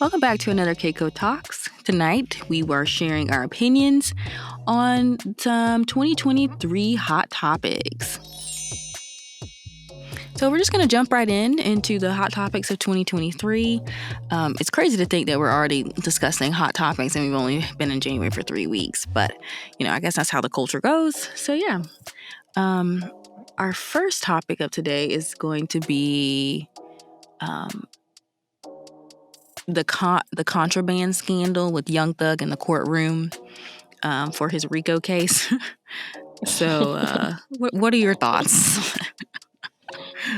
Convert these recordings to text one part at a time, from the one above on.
Welcome back to another CaCo Talks. Tonight, we were sharing our opinions on some 2023 hot topics. So we're just going to jump right into the hot topics of 2023. It's crazy to think that we're already discussing hot topics and we've only been in January for 3 weeks. But, I guess that's how the culture goes. So, yeah. Our first topic of today is going to be the contraband scandal with Young Thug in the courtroom for his RICO case. So, what are your thoughts?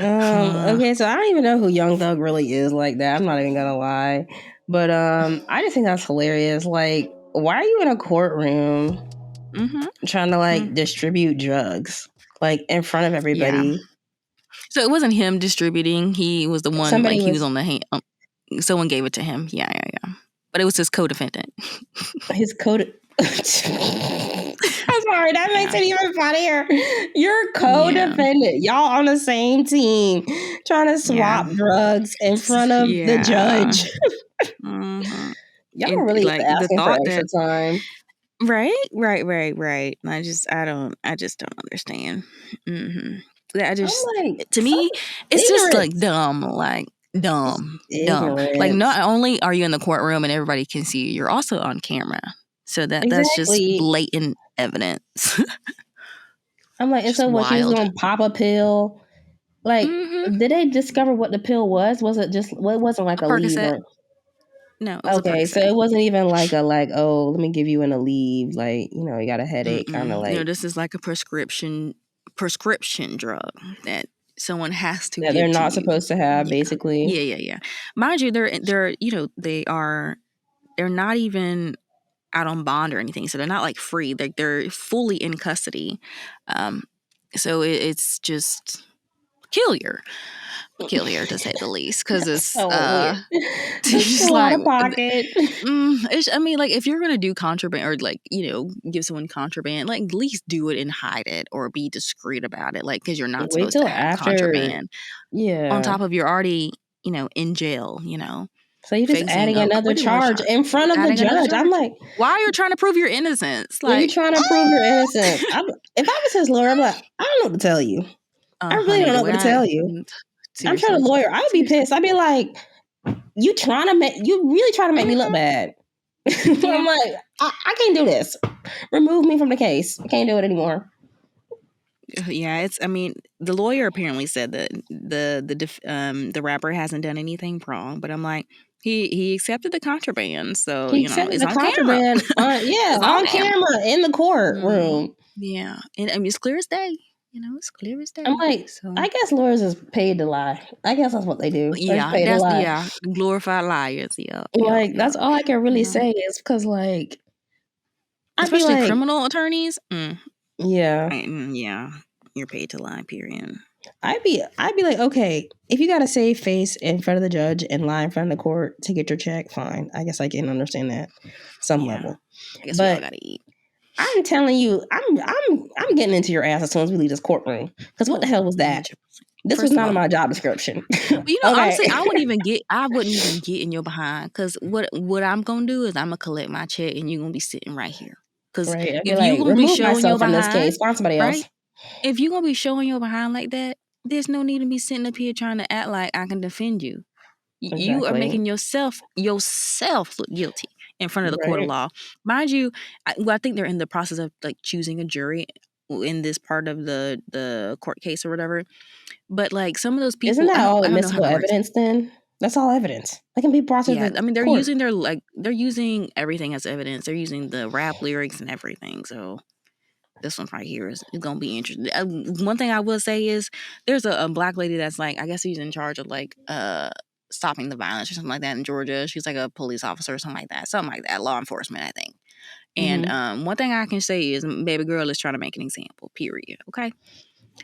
Okay, so I don't even know who Young Thug really is like that. I'm not even gonna lie, but I just think that's hilarious. Like, why are you in a courtroom trying to distribute drugs in front of everybody? Yeah. So it wasn't him distributing. He was the one. He was on the hand. Someone gave it to him. Yeah. But it was his co-defendant. His I'm sorry, that makes it even funnier. You're co-defendant. Y'all on the same team trying to swap drugs in front of the judge. Y'all really asking for extra time. Right. I just don't understand. To me, it's just dumb. Dumb. Like, not only are you in the courtroom and everybody can see you, you're also on camera. So that's just blatant evidence. I'm like, and so what, she was going to pop a pill? Did they discover what the pill was? Was it just, well, it wasn't like a Aleve? No. Okay, so it wasn't even let me give you an Aleve. You got a headache, kind of like. This is like a prescription drug that someone has to. That they're not supposed to have, basically. Yeah. Mind you, they're not even out on bond or anything, so they're not free. They're fully in custody. So it's just peculiar to say the least, because it's so just out of pocket. If you're gonna do contraband or give someone contraband, at least do it and hide it or be discreet about it, because you're not supposed to have contraband. Yeah. On top of you're already in jail. So you're just adding another charge in front of the judge. I'm like, why are you trying to prove your innocence? You're trying to prove your innocence. If I was his lawyer, I'm like, I don't know what to tell you. I really don't know what to tell you. I'm trying to lawyer. I'd be pissed. I'd be like, you really trying to make me look bad. I'm like, I can't do this. Remove me from the case. I can't do it anymore. Yeah, the lawyer apparently said that the rapper hasn't done anything wrong, but I'm like, he accepted the contraband, so he accepted the contraband. On camera in the courtroom. Yeah, and it's clear as day. It's clear as day. I'm like, I guess lawyers is paid to lie. I guess that's what they do. Glorified liars. Yeah, that's all I can really say is because especially criminal attorneys. Yeah, you're paid to lie. Period. I'd be like, okay, if you got to save face in front of the judge and lie in front of the court to get your check, fine. I guess I can understand that some level. I guess we all gotta eat. I'm telling you, I'm getting into your ass as soon as we leave this courtroom. Because what the hell was that? This was not in my job description. Honestly, I wouldn't even get in your behind. Because what I'm gonna do is I'm gonna collect my check and you're gonna be sitting right here. Because if you're gonna be showing your behind, in this case, find somebody else. If you're gonna be showing your behind like that, there's no need to be sitting up here trying to act like I can defend you. Exactly. You are making yourself look guilty in front of the court of law. Mind you, I think they're in the process of choosing a jury in this part of the court case or whatever. But some of those people, isn't that all admissible evidence then? That's all evidence. That can be brought to the they're court. using they're using everything as evidence. They're using the rap lyrics and everything. So this one right here is going to be interesting. One thing I will say is there's a black lady that's I guess she's in charge of stopping the violence or something like that in Georgia. She's a police officer or something like that, law enforcement, I think. And one thing I can say is baby girl is trying to make an example, period. Okay.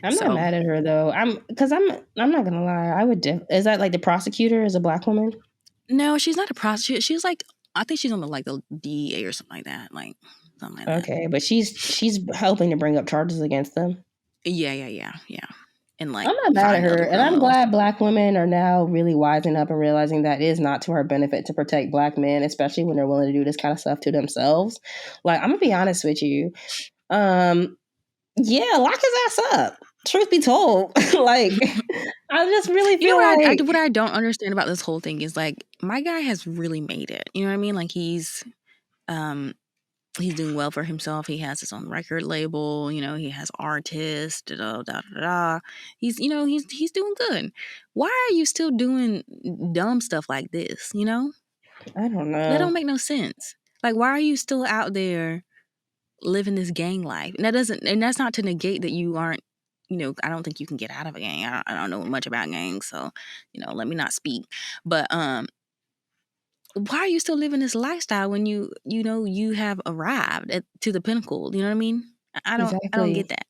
I'm not mad at her though. I'm not gonna lie. Is that the prosecutor is a black woman? No, she's not a prosecutor. She's I think she's on the DEA or something like that. Something like that. Okay, but she's helping to bring up charges against them. Yeah. and like I'm not mad at find her, other and I'm criminals. glad Black women are now really wising up and realizing that it is not to our benefit to protect Black men, especially when they're willing to do this kind of stuff to themselves. Like, I'm gonna be honest with you. Yeah, lock his ass up. Truth be told, like, I just really You know feel like what I don't understand about this whole thing is like my guy has really made it. You know what I mean? Like he's doing well for himself. He has his own record label. You know, he has artists. Da, da, da, da, da. He's he's doing good. Why are you still doing dumb stuff like this? You know, I don't that know. don't make no sense. Like, why are you still out there living this gang life? And that's not to negate that you aren't. You know, I don't think you can get out of a gang. I don't know much about gangs, so let me not speak. But why are you still living this lifestyle when you have arrived to the pinnacle? You know what I mean? I don't get Exactly. that.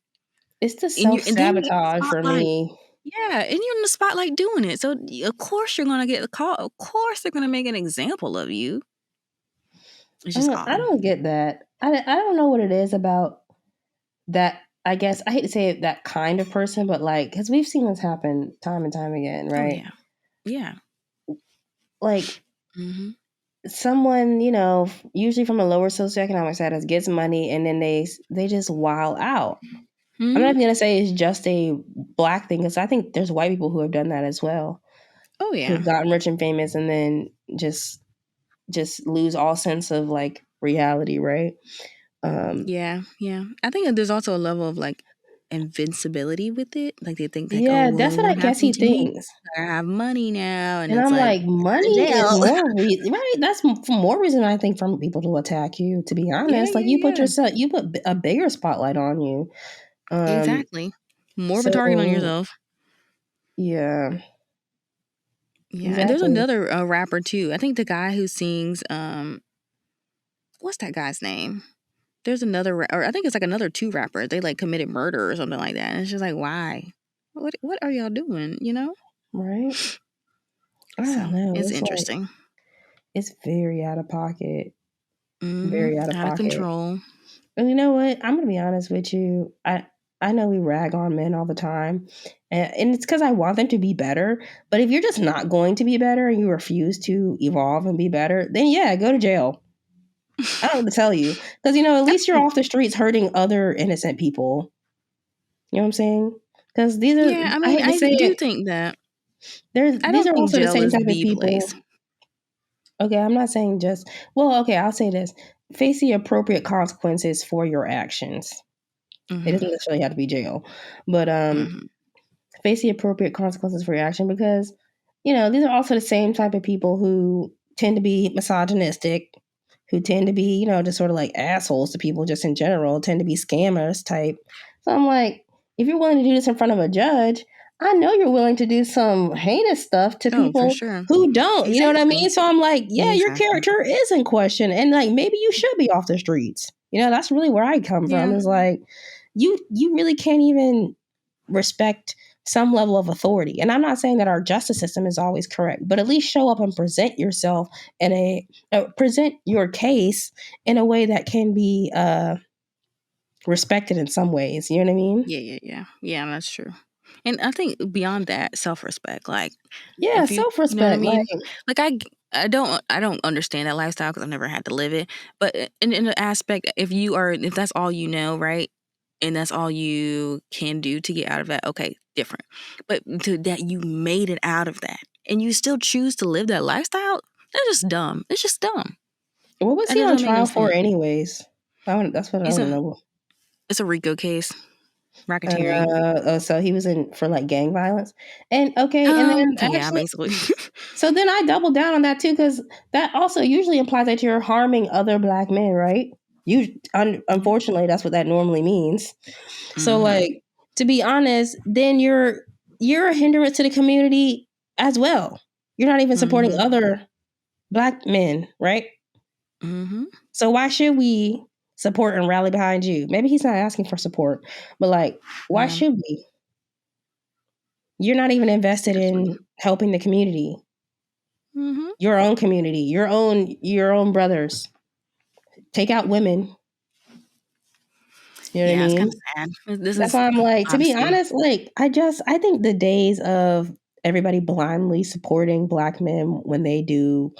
It's the And then you're in the self-sabotage for spotlight. me. Yeah, and you're in the spotlight doing it. So of course you're gonna get the call. Of course they're gonna make an example of you. It's just I odd. don't get that. I don't know what it is about that. I guess I hate to say it, that kind of person, but like, because we've seen this happen time and time again, Oh right? yeah, yeah. Like, Mm-hmm. someone, usually from a lower socioeconomic status gets money and then they just wow out. I'm not Hmm. even gonna say it's just a Black thing, because I think there's white people who have done that as well, Oh yeah, who've gotten rich and famous and then just lose all sense of like reality, right? yeah, yeah. I think that there's also a level of like invincibility with it. Like they think like, Yeah, oh, that's it what I won't guess happen he to me. thinks. I have money now, and And it's I'm like like, in money is jail. more right. That's for more reason I think for people to attack you. To be Yeah, honest, like yeah, yeah. you put a bigger spotlight on you. Um, Exactly. More of a target on so yourself. yeah, Yeah, and there's exactly. another rapper too. I think the guy who sings what's that guy's name? There's another or I think it's like another two rappers. They like committed murder or something like that. And it's just like, why? What are y'all doing, you know? Right? I don't So, know. it's It's like interesting. it's very out of pocket. Mhm. Very out of Out of pocket. control. And you know what? I'm gonna be honest with you. I know we rag on men all the time, and it's because I want them to be better. But if you're just not going to be better and you refuse to evolve and be better, then yeah, go to jail. I don't know what to tell you, because at I least you're think off the streets hurting other innocent people. You know what I'm saying? Because these are, yeah, I I mean, hate to I say do it, think that I these don't are think also the jail same is type of the people. place. Okay, I'm not saying just, well, okay, I'll say this: face the appropriate consequences for your actions. It Mhm. doesn't necessarily have to be jail, but Mhm. face the appropriate consequences for your action, because these are also the same type of people who tend to be misogynistic, who tend to be just sort of like assholes to people just in general, tend to be scammers type. So I'm like, if you're willing to do this in front of a judge, I know you're willing to do some heinous stuff to Oh, for people sure. who don't, you know what I Exactly. mean? So I'm like, yeah, your Exactly. character is in question, and like maybe you should be off the streets. That's really where I come from, Yeah. is like, you really can't even respect some level of authority. And I'm not saying that our justice system is always correct, but at least show up and present yourself in present your case in a way that can be respected in some ways. You know what I mean? Yeah, yeah, yeah. Yeah, that's true. And I think beyond that, self-respect. Like, Yeah, if you know what I self-respect. mean? Like, Like, I don't understand that lifestyle because I've never had to live it. But in the aspect, if that's all you know, right? And that's all you can do to get out of that, okay, different. But that you made it out of that and you still choose to live that lifestyle, that's just dumb. It's just dumb. what was That he on doesn't make no trial for, sense. anyways? That's what I It's want to a know. it's a RICO case, racketeering. Oh, so he was in for like gang violence, and okay, and then Yeah, actually, basically. so then I double down on that too, because that also usually implies that you're harming other Black men, right? Unfortunately, that's what that normally means. So, Mm-hmm. like, to be honest, then you're a hindrance to the community as well. You're not even supporting Mm-hmm. other Black men, right? Mm-hmm. So why should we support and rally behind you? Maybe he's not asking for support, but like, why Yeah. should we? You're not even invested Seriously. in helping the community, Mm-hmm. your own community, your own brothers. Take out women. You know what I It's kind mean? of sad. This That's is why I'm like, to be obviously. honest, like I think the days of everybody blindly supporting Black men when they do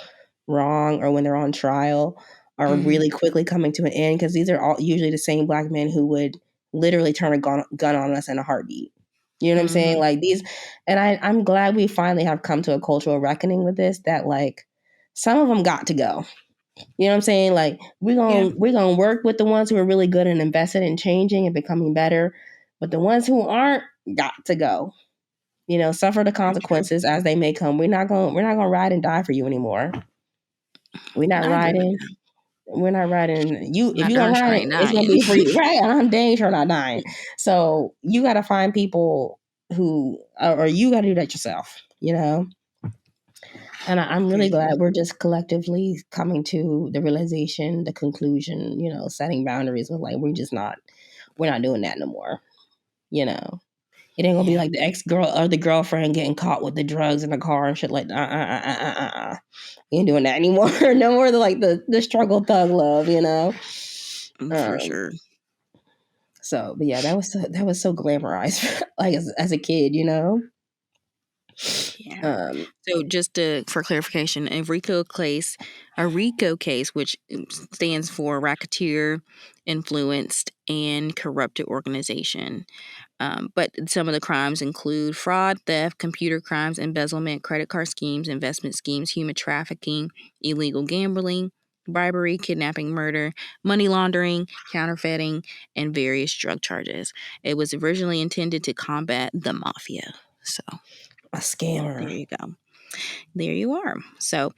wrong or when they're on trial are really quickly coming to an end, because these are all usually the same Black men who would literally turn a gun on us in a heartbeat. You know what I'm saying? Like these, and I'm glad we finally have come to a cultural reckoning with this, that like some of them got to go. You know what I'm saying? Like we're gonna work with the ones who are really good and invested in changing and becoming better, but the ones who aren't got to go. You know, suffer the consequences as they may come. We're not gonna ride and die for you anymore. We're not I agree with riding. that. We're not riding. You, I'm if not you're gonna darn sure ride I it, ain't it's gonna dying. be for you, right? And I'm dang sure not dying. So you got to find people who, or you got to do that yourself. You know. And I'm really glad we're just collectively coming to the realization, the conclusion, you know, setting boundaries with like, we're not doing that no more. You know, it ain't gonna be like the ex-girl or the girlfriend getting caught with the drugs in the car and shit like that. We ain't doing that anymore. No more like the struggle thug love, you know? For sure. So, but yeah, that was so glamorized, like as a kid, you know? Yeah. So just for clarification, a RICO case, which stands for racketeer, influenced, and corrupted organization. But some of the crimes include fraud, theft, computer crimes, embezzlement, credit card schemes, investment schemes, human trafficking, illegal gambling, bribery, kidnapping, murder, money laundering, counterfeiting, and various drug charges. It was originally intended to combat the mafia. So, a scammer. There you go. There you are. So,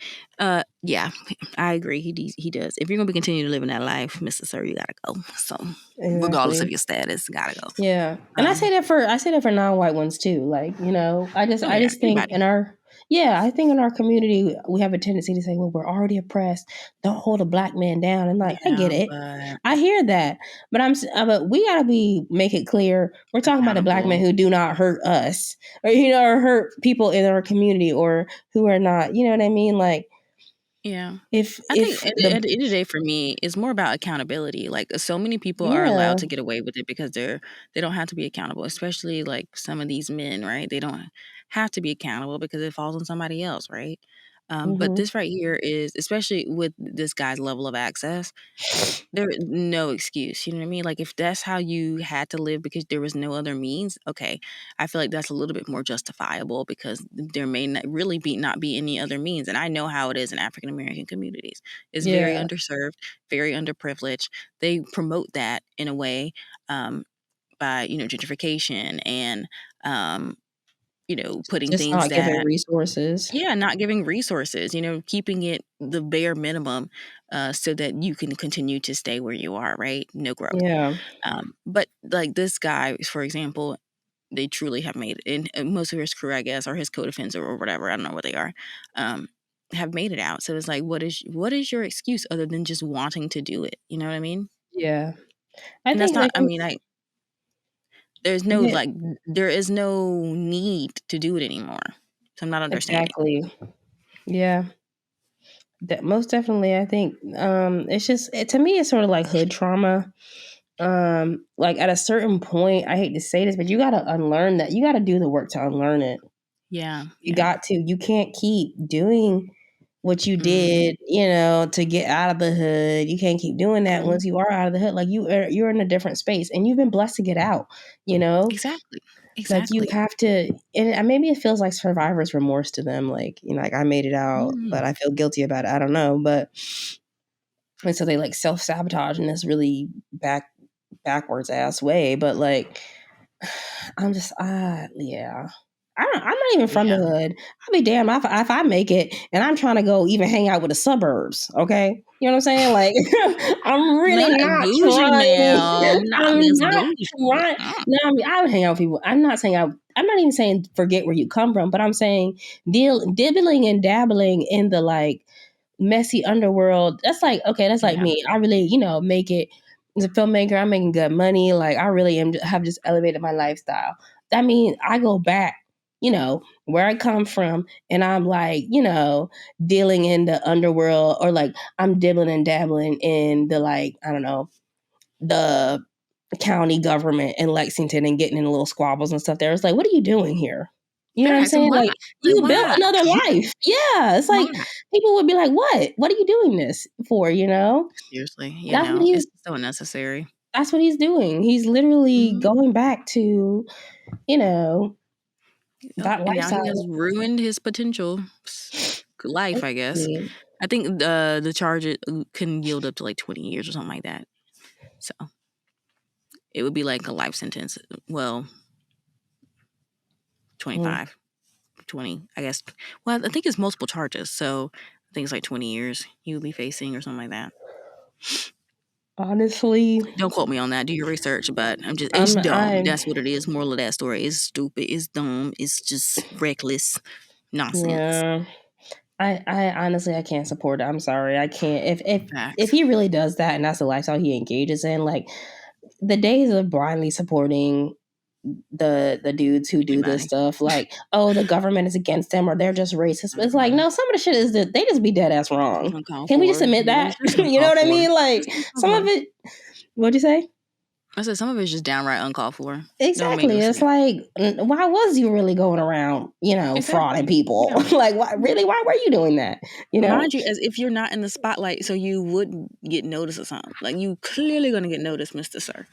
yeah, I agree. He does. If you're gonna be continuing to live in that life, Mr. Sir, you gotta go. So, regardless of your status, gotta go. Yeah, and I say that for non-white ones too. Like, you know, I just think everybody. I think in our community we have a tendency to say, well, we're already oppressed. Don't hold a Black man down. And like, I get it. I hear that, but we gotta make it clear we're talking about the Black men who do not hurt us, or or hurt people in our community, or who are not. You know what I mean? Like, yeah. I think at the end of the day, for me, it's more about accountability. Like, so many people are allowed to get away with it because they don't have to be accountable, especially like some of these men, right? They don't have to be accountable because it falls on somebody else, right? But this right here is, especially with this guy's level of access, there's no excuse. You know what I mean? Like, if that's how you had to live because there was no other means, okay, I feel like that's a little bit more justifiable because there may not really not be any other means. And I know how it is in African American communities. It's very underserved, very underprivileged. They promote that in a way by, gentrification and, putting just things not giving that, resources. yeah, not giving resources, keeping it the bare minimum so that you can continue to stay where you are, right? No growth. Yeah. But like this guy, for example, they truly have made it. And most of his crew, I guess, or his co-defendants or whatever, I don't know what they are, have made it out. So it's like, what is your excuse other than just wanting to do it? You know what I mean? Yeah. And that's not, there's no, there is no need to do it anymore. So I'm not understanding. Exactly. Yeah. Most definitely. I think it's just to me it's sort of like hood trauma. Like at a certain point, I hate to say this, but you gotta unlearn that. You gotta do the work to unlearn it. Yeah. You got to. You can't keep doing what you did, to get out of the hood. You can't keep doing that once you are out of the hood. Like you're in a different space and you've been blessed to get out, Exactly. Like you have to, and maybe it feels like survivor's remorse to them. Like, like I made it out, but I feel guilty about it. I don't know. And so they like self-sabotage in this really backwards ass way. But like, I'm just, yeah. I'm not even from the hood. I'll be damned if I make it and I'm trying to go even hang out with the suburbs. Okay. You know what I'm saying? Like, I'm really not trying. I'm not trying. No, I would hang out with people. I'm not even saying forget where you come from, but I'm saying dibbling and dabbling in the like messy underworld. That's like, okay, that's like me. I really, make it as a filmmaker. I'm making good money. Like, I really have just elevated my lifestyle. That means I go back, where I come from, and I'm like, dealing in the underworld, or like I'm dibbling and dabbling in the like, I don't know, the county government in Lexington and getting in little squabbles and stuff there. It's like, what are you doing here? You know what I'm saying? Like, you built another life. Yeah. It's like, people would be like, what are you doing this for, you know? Seriously, it's so unnecessary. That's what he's doing. He's literally going back to, you know, that lifestyle. Now he has ruined his potential life, I guess. I think the charge can yield up to like 20 years or something like that. So it would be like a life sentence. Well, 25, 20, I guess. Well, I think it's multiple charges. So I think it's like 20 years he would be facing or something like that. Honestly, don't quote me on that. Do your research, but it's dumb. That's what it is. Moral of that story is stupid. It's dumb. It's just reckless nonsense. Yeah. I honestly, I can't support it. I'm sorry. I can't. If he really does that and that's the lifestyle he engages in, like, the days of blindly supporting the dudes who do this stuff, like, oh, the government is against them or they're just racist. It's like, no, some of the shit is that they just be dead ass wrong. Can we just admit that? You know what I mean? Like, some of it. What'd you say? I said some of it's just downright uncalled for. Exactly. It's like, why was you really going around, frauding people? Yeah. Like, why were you doing that? Mind you, as if you're not in the spotlight, so you wouldn't get noticed or something. Like, you clearly going to get noticed, Mr. Sir.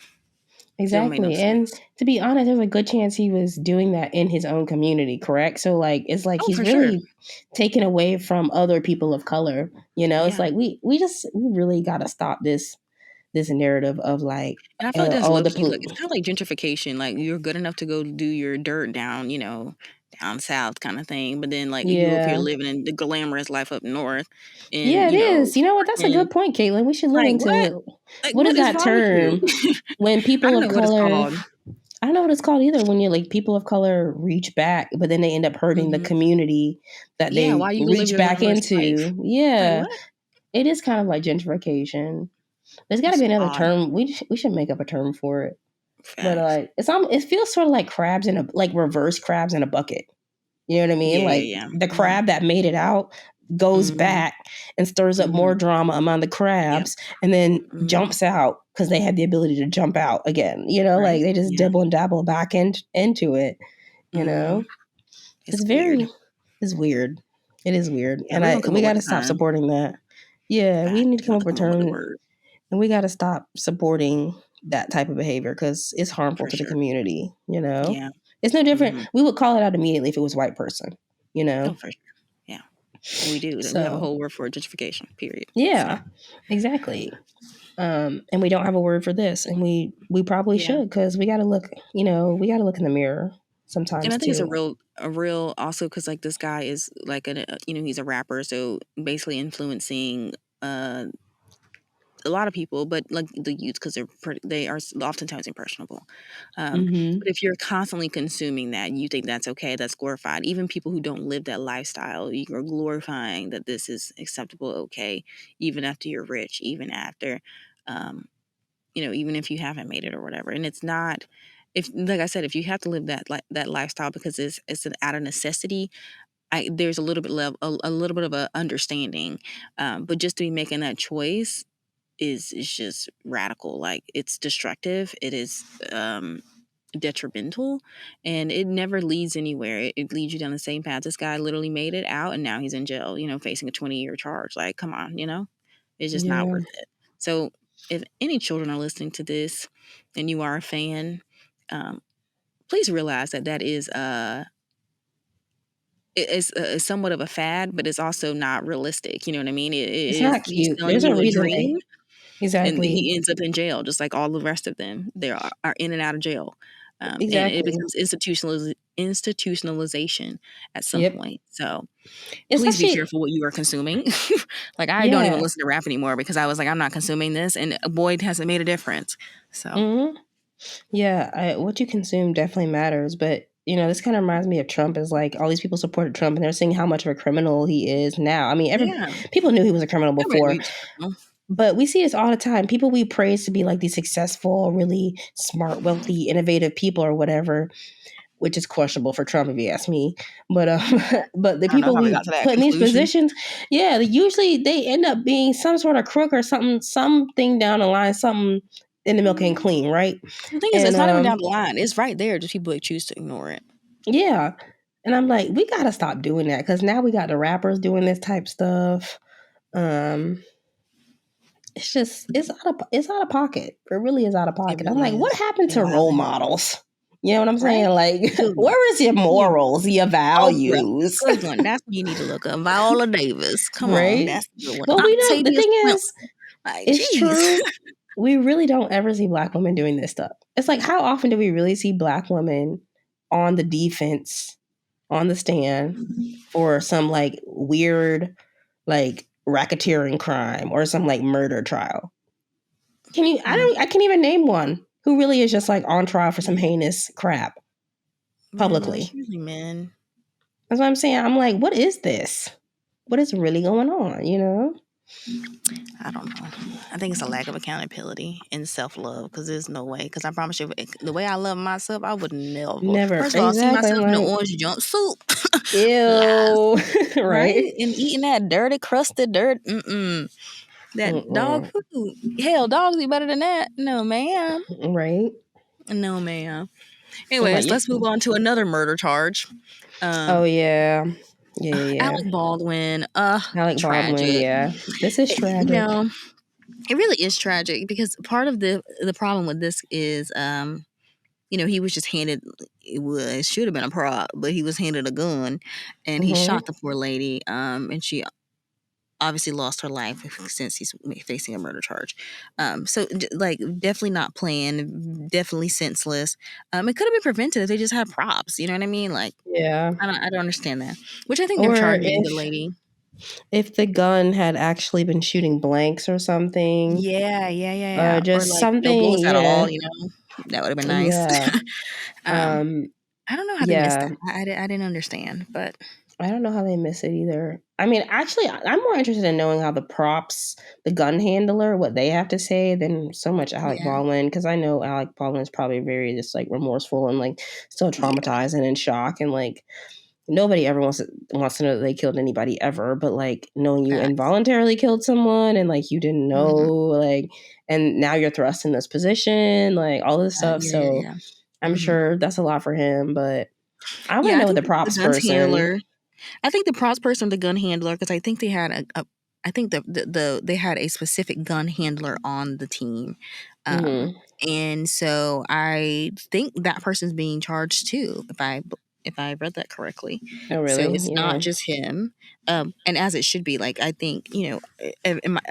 Exactly. And to be honest, there's a good chance he was doing that in his own community, correct? So, like, it's like he's really taken away from other people of color. It's like we really got to stop this narrative of, like, and I feel like that's it's kind of like gentrification. Like, you're good enough to go do your dirt down, down south kind of thing, but then, like, you up here living in the glamorous life up north. And, it is. You know what? That's a good point, Caitlin. We should look into what is that term when people of color. I don't know what it's called either. When you're like people of color reach back, but then they end up hurting the community that they reach back into. Yeah, it is kind of like gentrification. There's got to be another term. We should make up a term for it. But like it feels sort of like reverse crabs in a bucket. You know what I mean? The crab that made it out goes back and stirs up more drama among the crabs, and then jumps out because they had the ability to jump out again. Like they just dibble and dabble back into it. It's weird. It's weird. It is weird, and we got to stop supporting that. Yeah, we need to come up with a term. And we got to stop supporting that type of behavior because it's harmful to the community, Yeah. It's no different. We would call it out immediately if it was a white person, Oh, for sure. Yeah. And we do. So, we have a whole word for gentrification, period. Yeah, exactly. And we don't have a word for this. And we probably should because we got to look, we got to look in the mirror sometimes. And I think it's a real also because, like, this guy is like, he's a rapper. So basically influencing a lot of people, but like the youth, because they are oftentimes impressionable. But if you're constantly consuming that, you think that's okay, that's glorified. Even people who don't live that lifestyle, you're glorifying that this is acceptable, okay, even after you're rich, even after, even if you haven't made it or whatever. And it's not, like I said, if you have to live that lifestyle because it's an out of necessity, there's a little bit of a understanding, but just to be making that choice is just radical. Like, it's destructive, it is detrimental, and it never leads anywhere. It leads you down the same path. This guy literally made it out and now he's in jail, facing a 20-year charge. Like, come on, it's just not worth it. So if any children are listening to this and you are a fan, please realize that is it's somewhat of a fad, but it's also not realistic. You know what I mean? It's not cute. There's a reason. Exactly. And he ends up in jail, just like all the rest of them. They are in and out of jail. Exactly. And it becomes institutionalization at some point. So please be careful what you are consuming. Like, I don't even listen to rap anymore because I was like, I'm not consuming this. And boy, has it made a difference. So. Yeah, what you consume definitely matters. But, this kind of reminds me of Trump. Is like all these people supported Trump and they're seeing how much of a criminal he is now. I mean, people knew he was a criminal before. But we see this all the time. People we praise to be like these successful, really smart, wealthy, innovative people or whatever, which is questionable for Trump if you ask me. But the people we put in these positions, usually they end up being some sort of crook or something down the line, something in the milk ain't clean, right? The thing is, it's not even down the line. It's right there. Just people choose to ignore it. Yeah. And I'm like, we got to stop doing that because now we got the rappers doing this type stuff. It's just, it's out of pocket. It really is out of pocket. Really I'm like, what happened to role models? You know what I'm saying? Right? Like, where is your morals, your values? Good one. That's what you need to look up. Viola Davis. Come on. That's a good one. Well, we don't, the thing is, it's true. We really don't ever see Black women doing this stuff. It's like, how often do we really see Black women on the defense, on the stand for some like weird, like racketeering crime or some like murder trial? I can't even name one who really is just like on trial for some heinous crap publicly. Man. That's what I'm saying. I'm like, what is this? What is really going on? You know? I don't know. I think it's a lack of accountability and self-love because there's no way. Because I promise you, the way I love myself, I would never. First of all, see myself in an orange jumpsuit. Ew. Right? And eating that dirty, crusted dirt. That dog food. Hell, dogs eat better than that. No, ma'am. Right? No, ma'am. Anyways, let's move on to another murder charge. Oh, yeah. Yeah. Alec Baldwin. Alec Baldwin, yeah. This is tragic. You know, it really is tragic because part of the problem with this is, you know, he was just handed, it should have been a prop, but he was handed a gun and he shot the poor lady. And she obviously lost her life since he's facing a murder charge. So like definitely not planned, definitely senseless. It could have been prevented if they just had props. You know what I mean? Like, yeah, I don't understand that. Which I think they're charging the lady. If the gun had actually been shooting blanks or something. Yeah. Just or like, something. No bullets at all. You know, that would have been nice. Yeah. I don't know how they missed that. I didn't understand, but. I don't know how they miss it either. I mean, actually, I'm more interested in knowing how the props, the gun handler, what they have to say than so much Alec Baldwin, because I know Alec Baldwin is probably very just like remorseful and like still traumatized and in shock, and like nobody ever wants to know that they killed anybody ever, but like knowing you involuntarily killed someone and like you didn't know, like, and now you're thrust in this position, like all this stuff. So I'm sure that's a lot for him, but I want to know the props person. Handler, I think the props person, the gun handler, because I think they had I think they had a specific gun handler on the team, and so I think that person's being charged too. If I read that correctly. Oh, really? So it's not just him, and as it should be. Like I think, you know,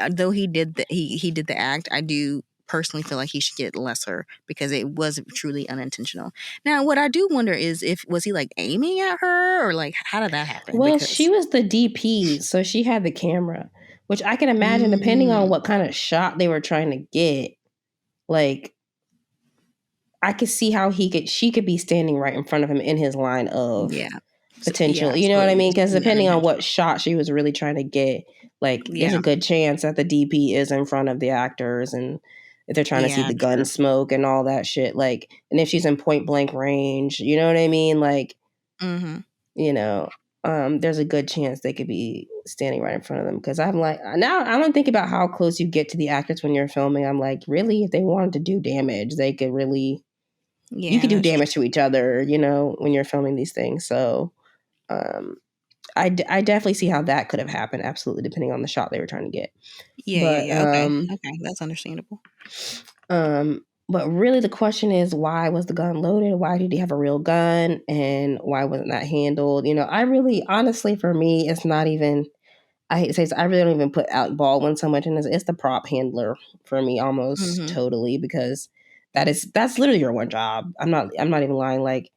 though he did the act, I do personally feel like he should get lesser because it was truly unintentional. Now, what I do wonder is was he like aiming at her or like how did that happen? Well, she was the DP, so she had the camera, which I can imagine depending on what kind of shot they were trying to get. Like, I could see how she could be standing right in front of him in his line of potential. You know what I mean? Because depending on what shot she was really trying to get, like there's a good chance that the DP is in front of the actors and if they're trying to see the gun smoke and all that shit, like, and if she's in point blank range, you know what I mean? Like, you know, there's a good chance they could be standing right in front of them. Because I'm like, now I don't think about how close you get to the actors when you're filming. I'm like, really, if they wanted to do damage, they could really, you could do damage to each other, you know, when you're filming these things. So, I definitely see how that could have happened. Absolutely, depending on the shot they were trying to get. Okay, that's understandable. But really, the question is, why was the gun loaded? Why did he have a real gun? And why wasn't that handled? You know, I really, honestly, for me, it's not even. I hate to say this, I really don't even put Alec Baldwin so much in this. It's the prop handler for me, almost totally, because that's literally your one job. I'm not even lying. Like,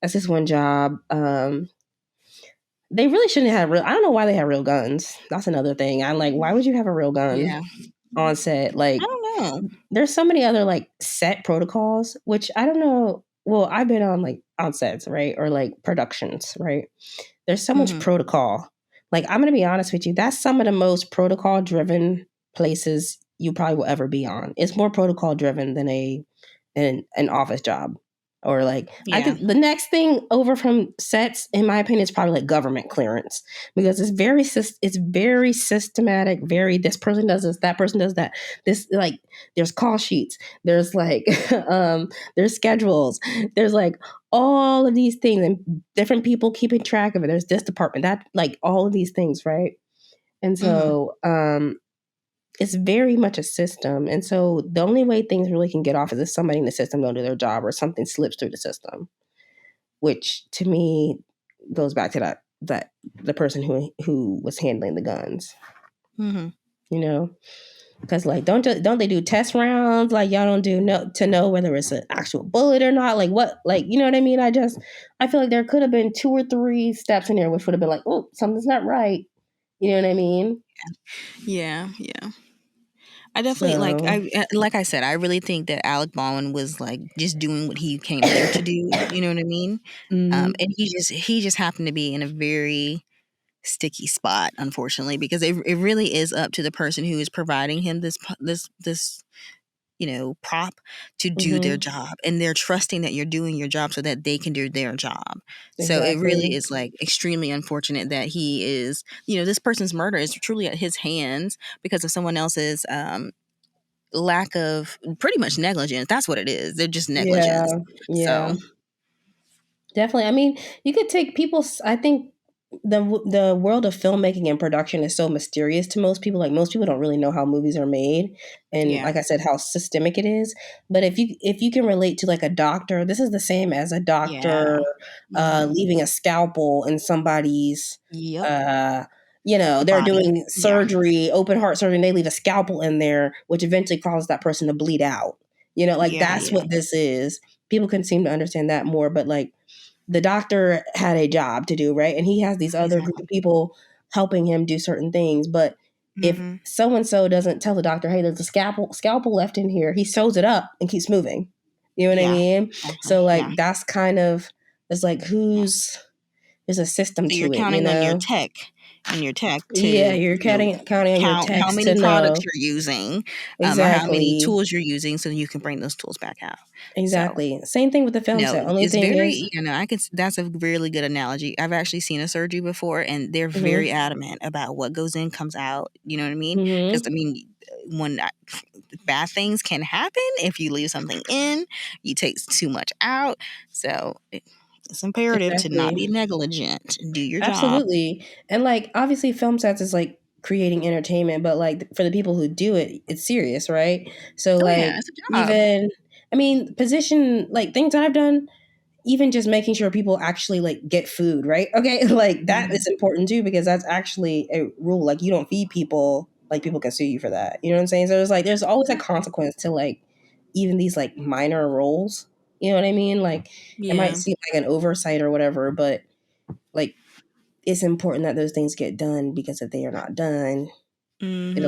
that's just one job. They really shouldn't have I don't know why they have real guns. That's another thing. I'm like, why would you have a real gun on set? Like, I don't know. There's so many other like set protocols, which I don't know. Well, I've been on like on sets, right? Or like productions, right? There's so much protocol. Like, I'm going to be honest with you. That's some of the most protocol driven places you probably will ever be on. It's more protocol driven than an office job. Or like, I Yeah. think the next thing over from sets, in my opinion, is probably like government clearance, because it's very systematic. Very, this person does this, that person does that. This, like, there's call sheets, there's like there's schedules, there's like all of these things, and different people keeping track of it. There's this department, that, like, all of these things, right? And so it's very much a system. And so the only way things really can get off is if somebody in the system don't do their job, or something slips through the system, which to me goes back to that the person who was handling the guns. You know, because, like, don't they do test rounds? Like, y'all don't do to know whether it's an actual bullet or not. Like, what, like, you know what I mean? I feel like there could have been 2 or 3 steps in there which would have been like, oh, something's not right. You know what I mean? Yeah. I definitely like I said, I really think that Alec Baldwin was like just doing what he came there to do. You know what I mean? And he just happened to be in a very sticky spot, unfortunately, because it really is up to the person who is providing him this prop to do their job, and they're trusting that you're doing your job so that they can do their job. So it really is like extremely unfortunate that he is, this person's murder is truly at his hands because of someone else's lack of, pretty much, negligence. That's what it is. They're just negligence. Yeah. So definitely. I mean, you could take people's, I think the world of filmmaking and production is so mysterious to most people. Like, most people don't really know how movies are made, and like I said, how systemic it is. But if you can relate to, like, a doctor, this is the same as a doctor leaving a scalpel in somebody's they're doing surgery, open heart surgery, and they leave a scalpel in there, which eventually causes that person to bleed out. That's what this is. People can seem to understand that more, but, like, the doctor had a job to do, right? And he has these other group of people helping him do certain things. But if so-and-so doesn't tell the doctor, hey, there's a scalpel left in here, he sews it up and keeps moving. You know what I mean? So, like, that's kind of, it's like, there's a system to it, you're counting on your tech to you're counting on your tech how many products you're using, or how many tools you're using, so that you can bring those tools back out. Exactly. So, same thing with the film set. Only it's thing very, is, that's a really good analogy. I've actually seen a surgery before, and they're very adamant about what goes in comes out. You know what I mean? Because when bad things can happen if you leave something in, you take too much out. So it's imperative to not be negligent and do your job. Absolutely. And, like, obviously film sets is like creating entertainment, but, like, for the people who do it, it's serious, right? So, like, it's a job. even, position, like, things that I've done, even just making sure people actually, like, get food, right? Okay, like, that is important too, because that's actually a rule. Like, you don't feed people, like, people can sue you for that. You know what I'm saying? So it's like, there's always a consequence to, like, even these, like, minor roles. You know what I mean? Like, it might seem like an oversight or whatever, but, like, it's important that those things get done, because if they are not done, it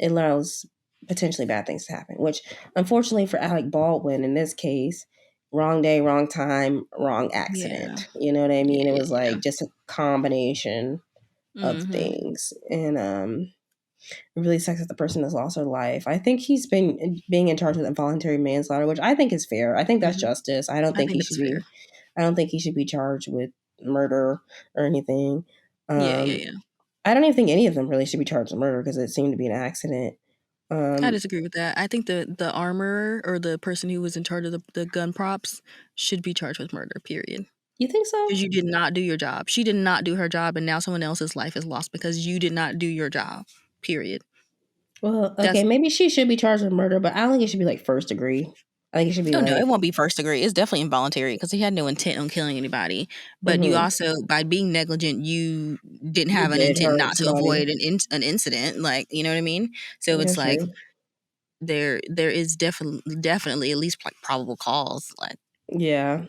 allows potentially bad things to happen, which, unfortunately for Alec Baldwin in this case, wrong day, wrong time, wrong accident. You know what I mean? It was like just a combination of things. And it really sucks that the person has lost her life. I think he's been being in charge of involuntary manslaughter, which I think is fair. I think that's justice. I don't think he should be. I don't think he should be charged with murder or anything. I don't even think any of them really should be charged with murder, because it seemed to be an accident. I disagree with that. I think the armorer, or the person who was in charge of the gun props, should be charged with murder, period. You think so? Because you did not do your job. She did not do her job, and now someone else's life is lost because you did not do your job, period. Well, okay, maybe she should be charged with murder, but I don't think it should be like first degree. I think it should be no, it won't be first degree. It's definitely involuntary, because he had no intent on killing anybody. But you also, by being negligent, you didn't have an intent not to avoid an incident. Like, you know what I mean? So it's like there is definitely at least, like, probable cause. Like, yeah,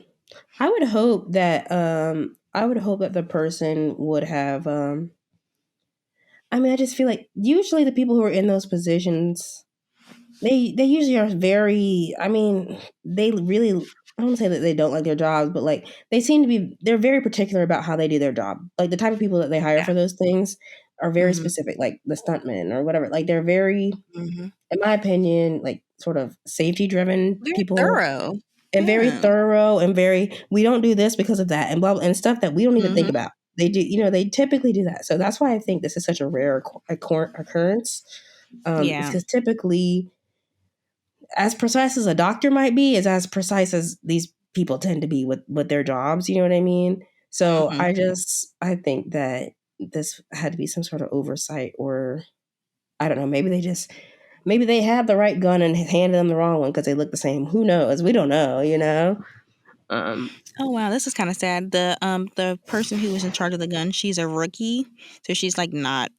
I would hope that the person would have. I just feel like usually the people who are in those positions, they usually are very. They really. I don't want to say that they don't like their jobs, but, like, they seem to be. They're very particular about how they do their job. Like, the type of people that they hire for those things are very specific. Like the stuntmen or whatever. Like, they're very, in my opinion, like, sort of safety driven people. Thorough. and very thorough and very, we don't do this because of that and blah, blah, and stuff that we don't even think about. They do, they typically do that. So that's why I think this is such a rare occurrence. It's because typically, as precise as a doctor might be, is as precise as these people tend to be with their jobs. You know what I mean? So I think that this had to be some sort of oversight, or I don't know, maybe they had the right gun and handed them the wrong one because they look the same. Who knows? We don't know, Oh wow, this is kind of sad. The person who was in charge of the gun, she's a rookie, so she's like not,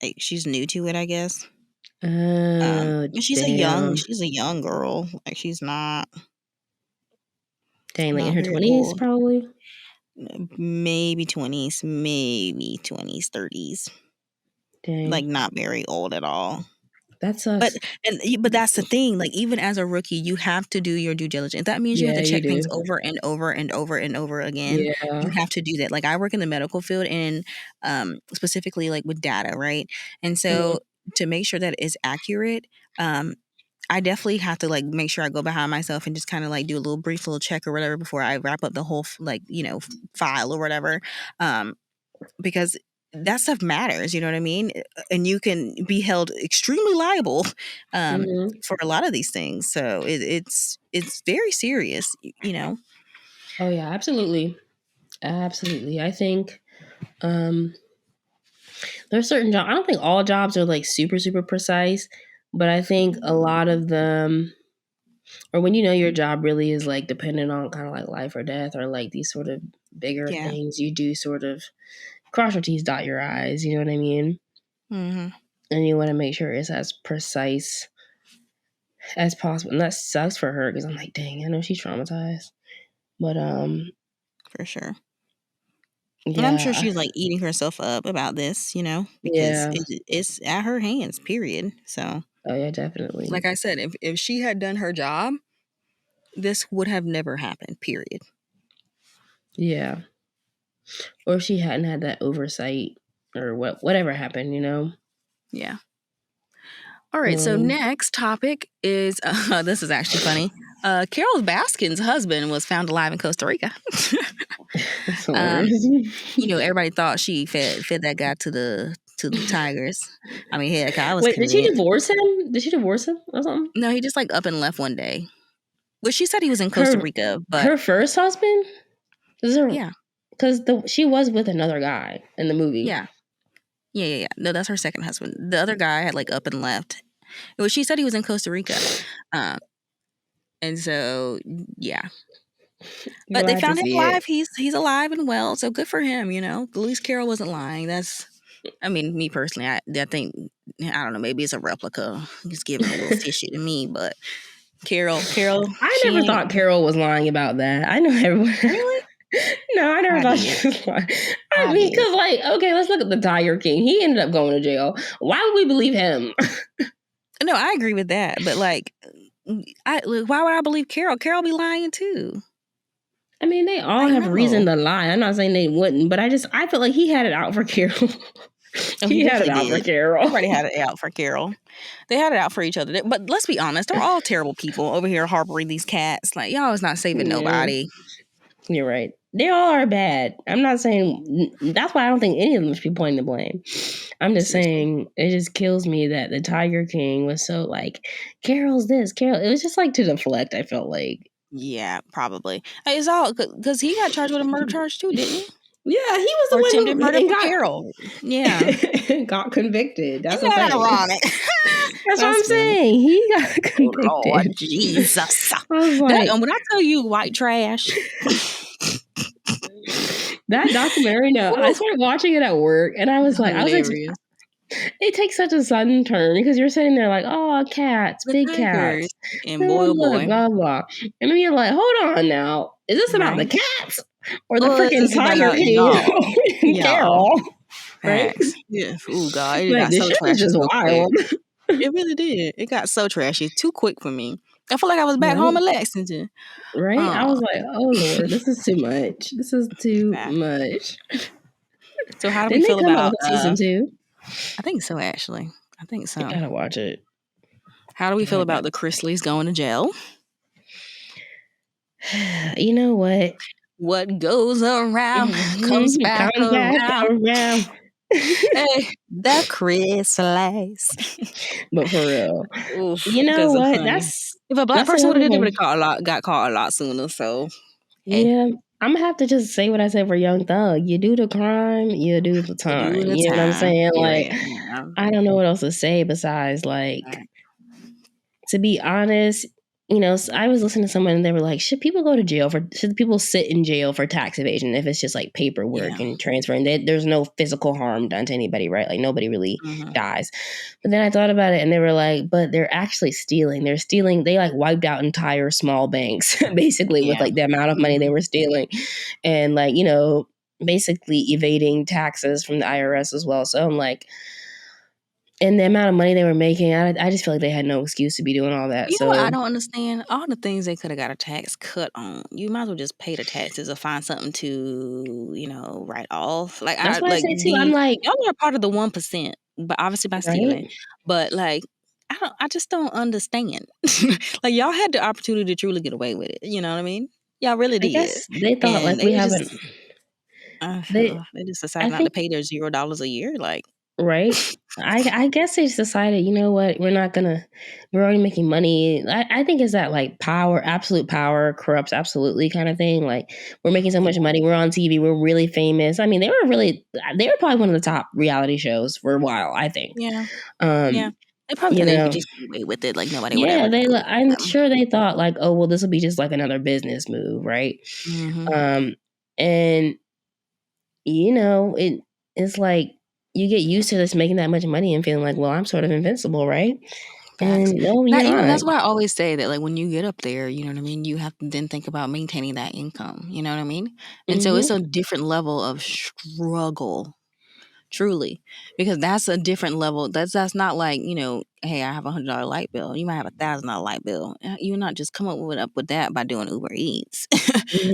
like, she's new to it, I guess. She's a young girl. Like, she's not. Dang, like in her 20s, probably. Maybe 20s, 30s. Dang. Like, not very old at all. That sucks. But that's the thing. Like, even as a rookie, you have to do your due diligence. That means you have to check things over and over and over and over again. Yeah. You have to do that. Like, I work in the medical field, and specifically like with data, right? And so to make sure that it's accurate, I definitely have to like make sure I go behind myself and just kind of like do a little brief little check or whatever before I wrap up the whole file or whatever, because that stuff matters, you know what I mean? And you can be held extremely liable for a lot of these things. So it's very serious, Oh yeah, absolutely. Absolutely. I think there's certain jobs. I don't think all jobs are like super, super precise, but I think a lot of them, or when your job really is like dependent on kind of like life or death or like these sort of bigger things, you do sort of cross your T's, dot your I's, you know what I mean? Mm-hmm. And you want to make sure it's as precise as possible. And that sucks for her because I'm like, dang, I know she's traumatized. But for sure. Yeah, and I'm sure she's like eating herself up about this, because it's at her hands, period. So oh yeah, definitely. Like I said, if she had done her job, this would have never happened, period. Yeah. Or if she hadn't had that oversight or whatever happened, Yeah. All right, so next topic is, this is actually funny. Carol Baskin's husband was found alive in Costa Rica. Everybody thought she fed that guy to the tigers. I mean, heck, I was convinced. Did she divorce him? Did she divorce him or something? No, he just like up and left one day. Well, she said he was in Costa Rica, but her first husband? Yeah. Because she was with another guy in the movie. Yeah. No, that's her second husband. The other guy had like up and left. Well, she said he was in Costa Rica. And so, yeah. But they found him alive. He's alive and well, so good for him, At least Carol wasn't lying. Me personally, I think, I don't know, maybe it's a replica. He's giving a little fishy to me, but Carol. I never thought Carol was lying about that. I know everyone. Really? No, I never thought she was lying. I mean, because okay, let's look at the Tiger King. He ended up going to jail. Why would we believe him? No, I agree with that. But why would I believe Carol? Carol be lying too. I mean, they all have reason to lie. I'm not saying they wouldn't, but I feel like he had it out for Carol. He had it out for Carol. Everybody had it out for Carol. They had it out for each other. But let's be honest, they're all terrible people over here harboring these cats. Like, y'all is not saving nobody. You're right. They all are bad. I'm not saying, that's why I don't think any of them should be pointing the blame. I'm just saying, it just kills me that the Tiger King was so like, Carol's this, Carol. It was just like to deflect, I felt like. Yeah, probably. It's all because he got charged with a murder charge too, didn't he? Yeah, he was the one who murdered Carol. Yeah, got convicted. That's Isn't that ironic? That's what I'm saying. He got convicted. Oh, Lord Jesus! I was like, when I tell you white trash, that documentary. No, I started watching it at work, and I was like, it takes such a sudden turn because you're sitting there like, oh, cats, big cats, and boy, blah blah, and then you're like, hold on now, is this about the cats? Or the freaking Tiger King, Carol, right? Yeah. Oh God, it got so trashy. Just wild. It really did. It got so trashy, too quick for me. I feel like I was back home in Lexington. Right? I was like, oh Lord, this is too much. This is too much. So how do we feel about season 2? I think so. Actually, I think so. You gotta watch it. How do we feel about the Chrisleys going to jail? You know what? What goes around comes back around. Hey, the Chrisley. But for real, Oof, you know because what? honey, if a black That's person would another have did it, thing. would have got caught a lot sooner. So, hey, Yeah, I'm gonna have to just say what I said for Young Thug. You do the crime, you do the you time. do the You know what I'm time. saying? Like, Period. Yeah. I don't know what else to say besides like, Right. to be honest, you know, I was listening to someone and they were like, should people go to jail should people sit in jail for tax evasion if it's just like paperwork Yeah. and transferring? There's no physical harm done to anybody, right? Like nobody really dies. But then I thought about it and they were like, but they're actually stealing. They're stealing. They like wiped out entire small banks basically with like the amount of money they were stealing and like, you know, basically evading taxes from the IRS as well. So I'm like, and the amount of money they were making, I just feel like they had no excuse to be doing all that. You know what So I don't understand? All the things they could have got a tax cut on. You might as well just pay the taxes or find something to, you know, write off. Like that's why I say too. I'm like, y'all are part of the 1%, but obviously by stealing. right? But like I just don't understand. Like y'all had the opportunity to truly get away with it. You know what I mean? Y'all really I did. guess they thought And like we they haven't. just They, they just I decided not to think, pay their $0 a year. Like right? I guess they just decided, you know what, we're already making money. I think it's that like absolute power corrupts absolutely kind of thing. Like we're making so much money, we're on TV, we're really famous. I mean, they were probably one of the top reality shows for a while, I think. yeah. Um, They probably you thought they could know, just get away with it. Like nobody would yeah, ever know. I'm sure they thought like, oh well, this will be just like another business move, right? And you know, it's like you get used to this making that much money and feeling like, well, I'm sort of invincible, right? Facts. And no, you're not. That's why I always say that, like, when you get up there, you know what I mean, you have to then think about maintaining that income, you know what I mean? And so it's a different level of struggle, truly, because that's a different level. That's not like, you know, hey, I have $100 light bill. You might have $1,000 light bill. You're not just come up with that by doing Uber Eats.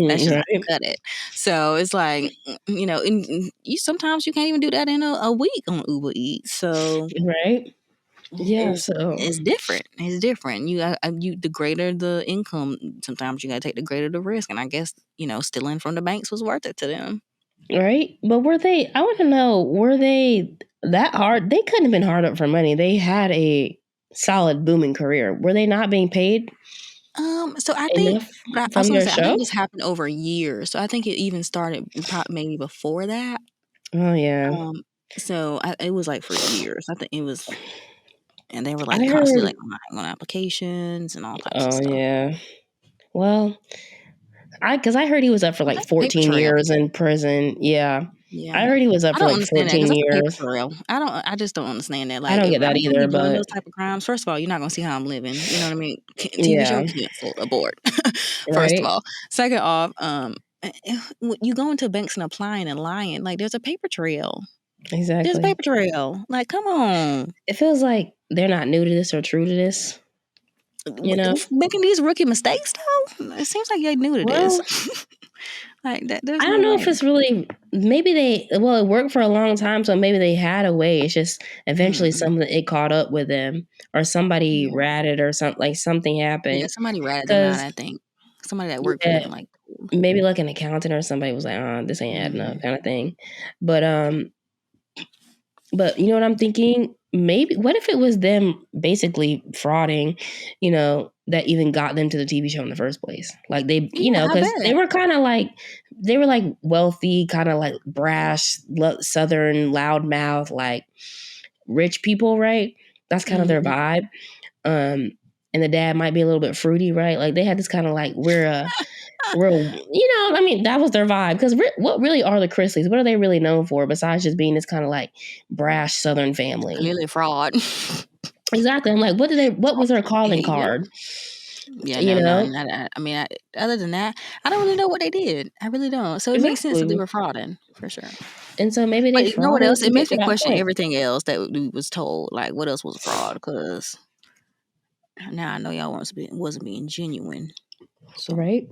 That's just how you Right. cut it. So it's like, you know, you sometimes you can't even do that in a week on Uber Eats. So Right. Yeah. it's So it's different. It's different. You the greater the income, sometimes you gotta take the greater the risk. And I guess, you know, stealing from the banks was worth it to them. right. But I want to know, were they that hard? They couldn't have been hard up for money. They had a solid booming career. Were they not being paid So I think, enough but I was from gonna their say, I show? think this happened over years. So I think it even started maybe before that. Oh yeah. So it was like for years. I think it was, and they were I like constantly heard. like on applications and all types of Oh stuff. yeah. Well, because I heard he was up for Well, like that's a paper 14 trail. years in prison. Yeah. I Yeah. heard he was up I for don't like understand that because 14 that's a paper years. trail. I just don't understand that. I Like, don't if get that I'm gonna either, be doing but those type of crimes, first of all, you're not gonna see how I'm living. You know what I mean? TV show yeah. canceled, abort. First of Right? all, second off, you go into banks and applying and lying. Like, there's a paper trail. There's a Exactly. paper trail. Like, come on. It feels like they're not new to this or true to this, you know? Making these rookie mistakes though, it seems like they new to this. Well, Like that, there's I no don't know way. if it's really, it worked for a long time, so maybe they had a way. It's just eventually it caught up with them or somebody Yeah. ratted or something, like something Yeah, happened. somebody ratted them out. Because, I think somebody that worked for yeah, them, like. maybe like an accountant or somebody was like, this ain't adding up kind of thing. But you know what I'm thinking? Maybe what if it was them basically frauding, you know, that even got them to the TV show in the first place? Like they, you Yeah, know, I because bet. they were like wealthy, kind of like brash, southern, loudmouth, like rich people, right? That's kind of their vibe. And the dad might be a little bit fruity, right? Like they had this kind of like real, you know, I mean, that was their vibe. Because what really are the Chrisleys? What are they really known for besides just being this kind of like brash Southern family? Clearly fraud. Exactly. I'm like, what was their calling Behavior. card? Yeah, You no. know? I mean, other than that, I don't really know what they did. I really don't. So it makes sense that they Exactly. were frauding for sure. And so maybe they But you know what frauded else? to It get makes to me that question point. everything else that we was told. Like, what else was fraud? Because now I know y'all wasn't being genuine. So. Right?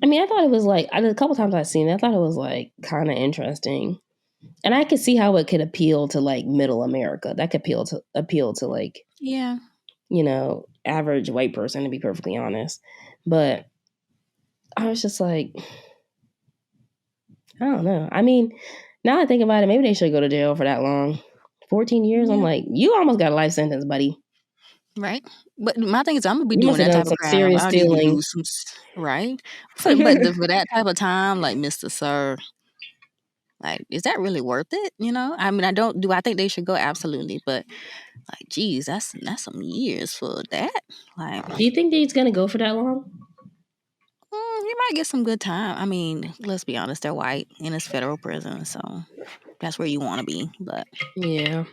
I mean, I thought it was like, a couple times I've seen it, I thought it was like kind of interesting. And I could see how it could appeal to like middle America. That could appeal to like, Yeah. you know, average white person, to be perfectly honest. But I was just like, I don't know. I mean, now I think about it, maybe they should go to jail for that long. 14 years? Yeah. I'm like, you almost got a life sentence, buddy. Right. But my thing is, I'm going to be you doing that type of crime. Serious I stealing. need to do some, right? For that type of time, like, Mr. Sir, like, is that really worth it? You know? I mean, I think they should go? Absolutely. But, like, geez, that's some years for that. Like, do you think he's going to go for that long? He might get some good time. I mean, let's be honest, they're white and it's federal prison, so that's where you want to be. But yeah,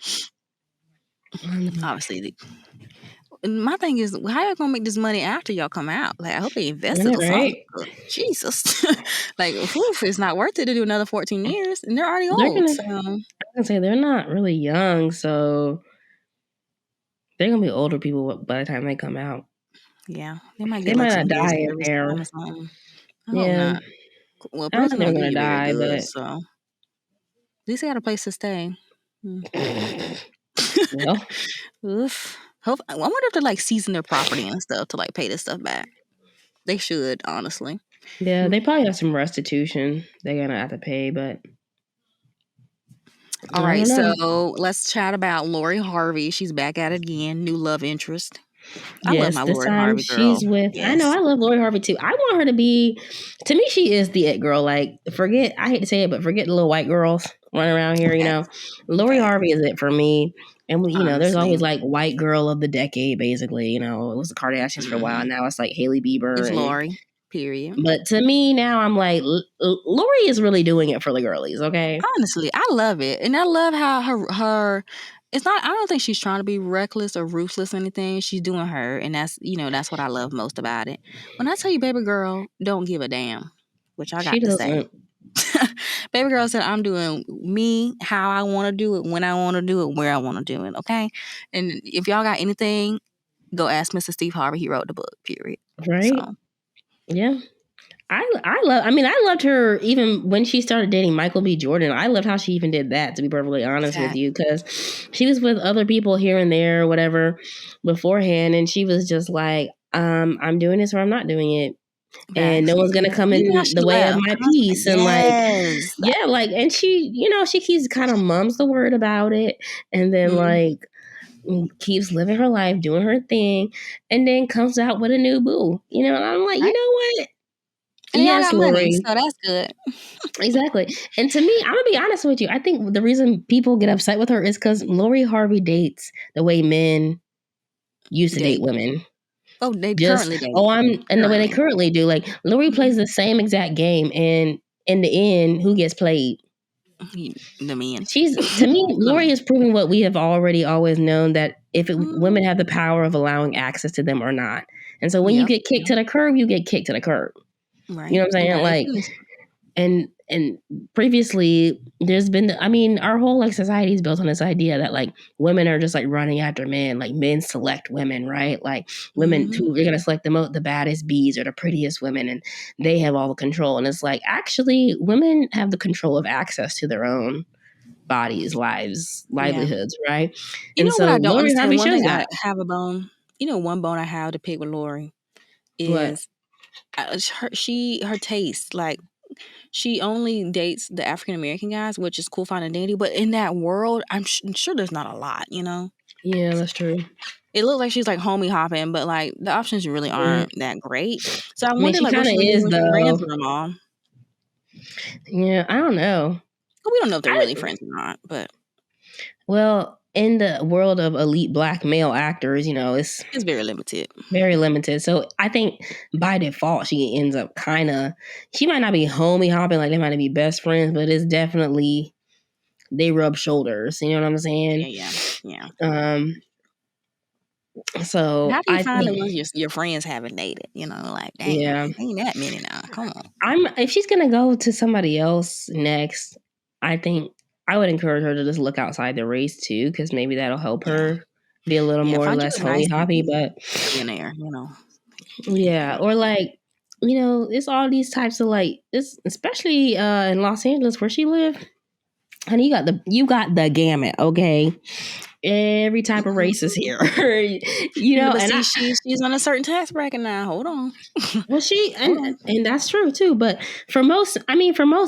obviously, my thing is, how y'all gonna make this money after y'all come out? Like, I hope they invested or something. Jesus, like, it's not worth it to do another 14 years, and they're already old. I can say they're not really young, so they're gonna be older people by the time they come out. Yeah, they might get some die in there. I hope not. Well, prison they're don't gonna do you die, very good, but so at least they got a place to stay. Well, oof. I wonder if they like season their property and stuff to like pay this stuff back. They should, honestly. Yeah, they probably have some restitution they're gonna have to pay, but all right. So let's chat about Lori Harvey. She's back at it again. New love interest. I love my Lori Harvey girl. She's with. Yes. I know. I love Lori Harvey too. I want her to be. To me, she is the it girl. Like, I hate to say it, but forget the little white girls running around here. You know, Lori Harvey is it for me. And there's always like white girl of the decade, basically. You know, it was the Kardashians for a while. Now it's like Hailey Bieber. It's Lori. Period. But to me now, I'm like, Lori is really doing it for the girlies. Okay. Honestly, I love it, and I love how her. It's not. I don't think she's trying to be reckless or ruthless or anything. She's doing her, and that's that's what I love most about it. When I tell you, baby girl, don't give a damn, which I got to say. Baby girl said, I'm doing me, how I want to do it, when I want to do it, where I want to do it. Okay, and if y'all got anything, go ask Mr. Steve Harvey. He wrote the book. Period. Right. So. Yeah. I loved her even when she started dating Michael B. Jordan. I loved how she even did that, to be perfectly honest with you, because she was with other people here and there or whatever beforehand, and she was just like, I'm doing this or I'm not doing it. And no one's gonna come in the way of my peace. And and she, she keeps kind of mums the word about it, and then keeps living her life, doing her thing, and then comes out with a new boo. And I'm like, you know what? And yes, Lori. Money, so that's good. Exactly. And to me, I'm gonna be honest with you. I think the reason people get upset with her is because Lori Harvey dates the way men used to date women. Oh, they currently date. The way they currently do. Like Lori plays the same exact game, and in the end, who gets played? The man. To me, Lori is proving what we have already always known, that if women have the power of allowing access to them or not. And so when you get kicked to the curb, you get kicked to the curb. Right. You know what I'm saying? Right. Like, and previously there's been, our whole society is built on this idea that women are just running after men, men select women, right? Like women who are going to select the baddest bees or the prettiest women, and they have all the control. And it's actually women have the control of access to their own bodies, lives, livelihoods, right? And so what I don't understand, one thing I have a bone, one bone I have to pick with Lori is her taste. She only dates the African American guys, which is cool, fine, and dandy. But in that world, I'm sure there's not a lot, Yeah, that's true. It looks like she's homie hopping, but the options really aren't that great. So I wonder what she is though. Them all. Yeah, I don't know. We don't know if they're really friends or not, but in the world of elite black male actors, it's very limited. Very limited. So I think by default, she ends up she might not be homie hopping, they might not be best friends, but it's definitely, they rub shoulders. You know what I'm saying? Yeah. So how do you find the ones your friends haven't dated? Dang, ain't that many now. Come on. If she's going to go to somebody else next, I think I would encourage her to just look outside the race too, because maybe that'll help her be a little more or less homey hoppy. But in there, yeah, or it's all these types of this, especially in Los Angeles where she lived. honey, you got the gamut, okay? Every type of race is here. But see, she's on a certain tax bracket now. Hold on. Well, and that's true too. But for most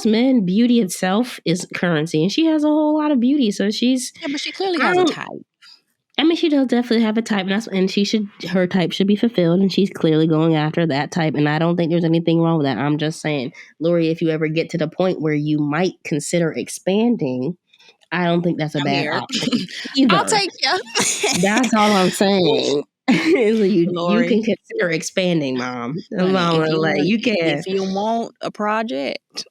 men, beauty itself is currency, and she has a whole lot of beauty. So she's but she clearly has a type. I mean, she does definitely have a type, and her type should be fulfilled, and she's clearly going after that type. And I don't think there's anything wrong with that. I'm just saying, Lori, if you ever get to the point where you might consider expanding, I don't think that's a bad option either. I'll take you. That's all I'm saying. you can consider expanding, Mom. If you want a project,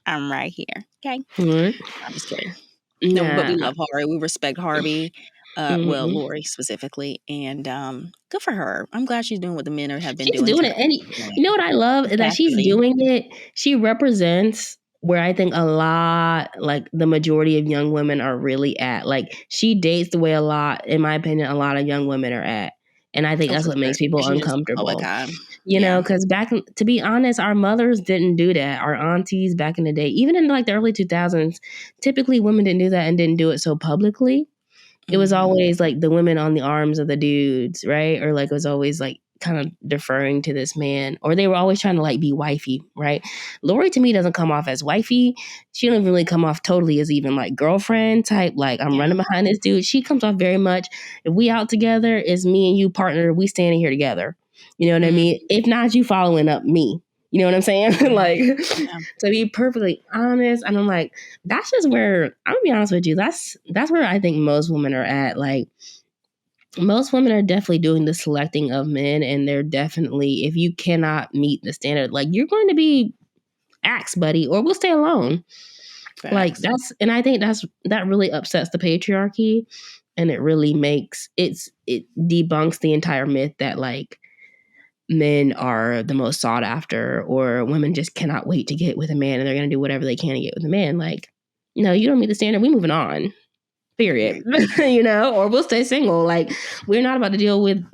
I'm right here. Okay. I'm just kidding. No, but we love Harvey. We respect Harvey. Well, Lori specifically, and good for her. I'm glad she's doing what the men have been doing. She's doing it, and you know what I love is that she's doing it. She represents where I think a lot, like the majority of young women are really at. Like she dates the way a lot, in my opinion, a lot of young women are at, and I think that's what makes people uncomfortable. You know, because to be honest, our mothers didn't do that. Our aunties back in the day, even in like the early 2000s, typically women didn't do that and didn't do it so publicly. It was always like the women on the arms of the dudes, right? Or like it was always like kind of deferring to this man, or they were always trying to like be wifey, right? Lori to me doesn't come off as wifey. She doesn't really come off totally as even like girlfriend type. Like I'm running behind this dude. She comes off very much. If we out together, it's me and you partner. We standing here together. You know what I mean? If not, you following up me. You know what I'm saying? Like, to be perfectly honest, and I'm like, that's just where, I'm gonna be honest with you, that's where I think most women are at. Like, most women are definitely doing the selecting of men, and they're definitely, if you cannot meet the standard, like, you're going to be axed, buddy, or we'll stay alone. Facts. Like, and I think that really upsets the patriarchy, and it really it debunks the entire myth that, like, men are the most sought after, or women just cannot wait to get with a man and they're going to do whatever they can to get with a man. Like, no, you don't meet the standard. We moving on, period. You know, or we'll stay single. Like, we're not about to deal with,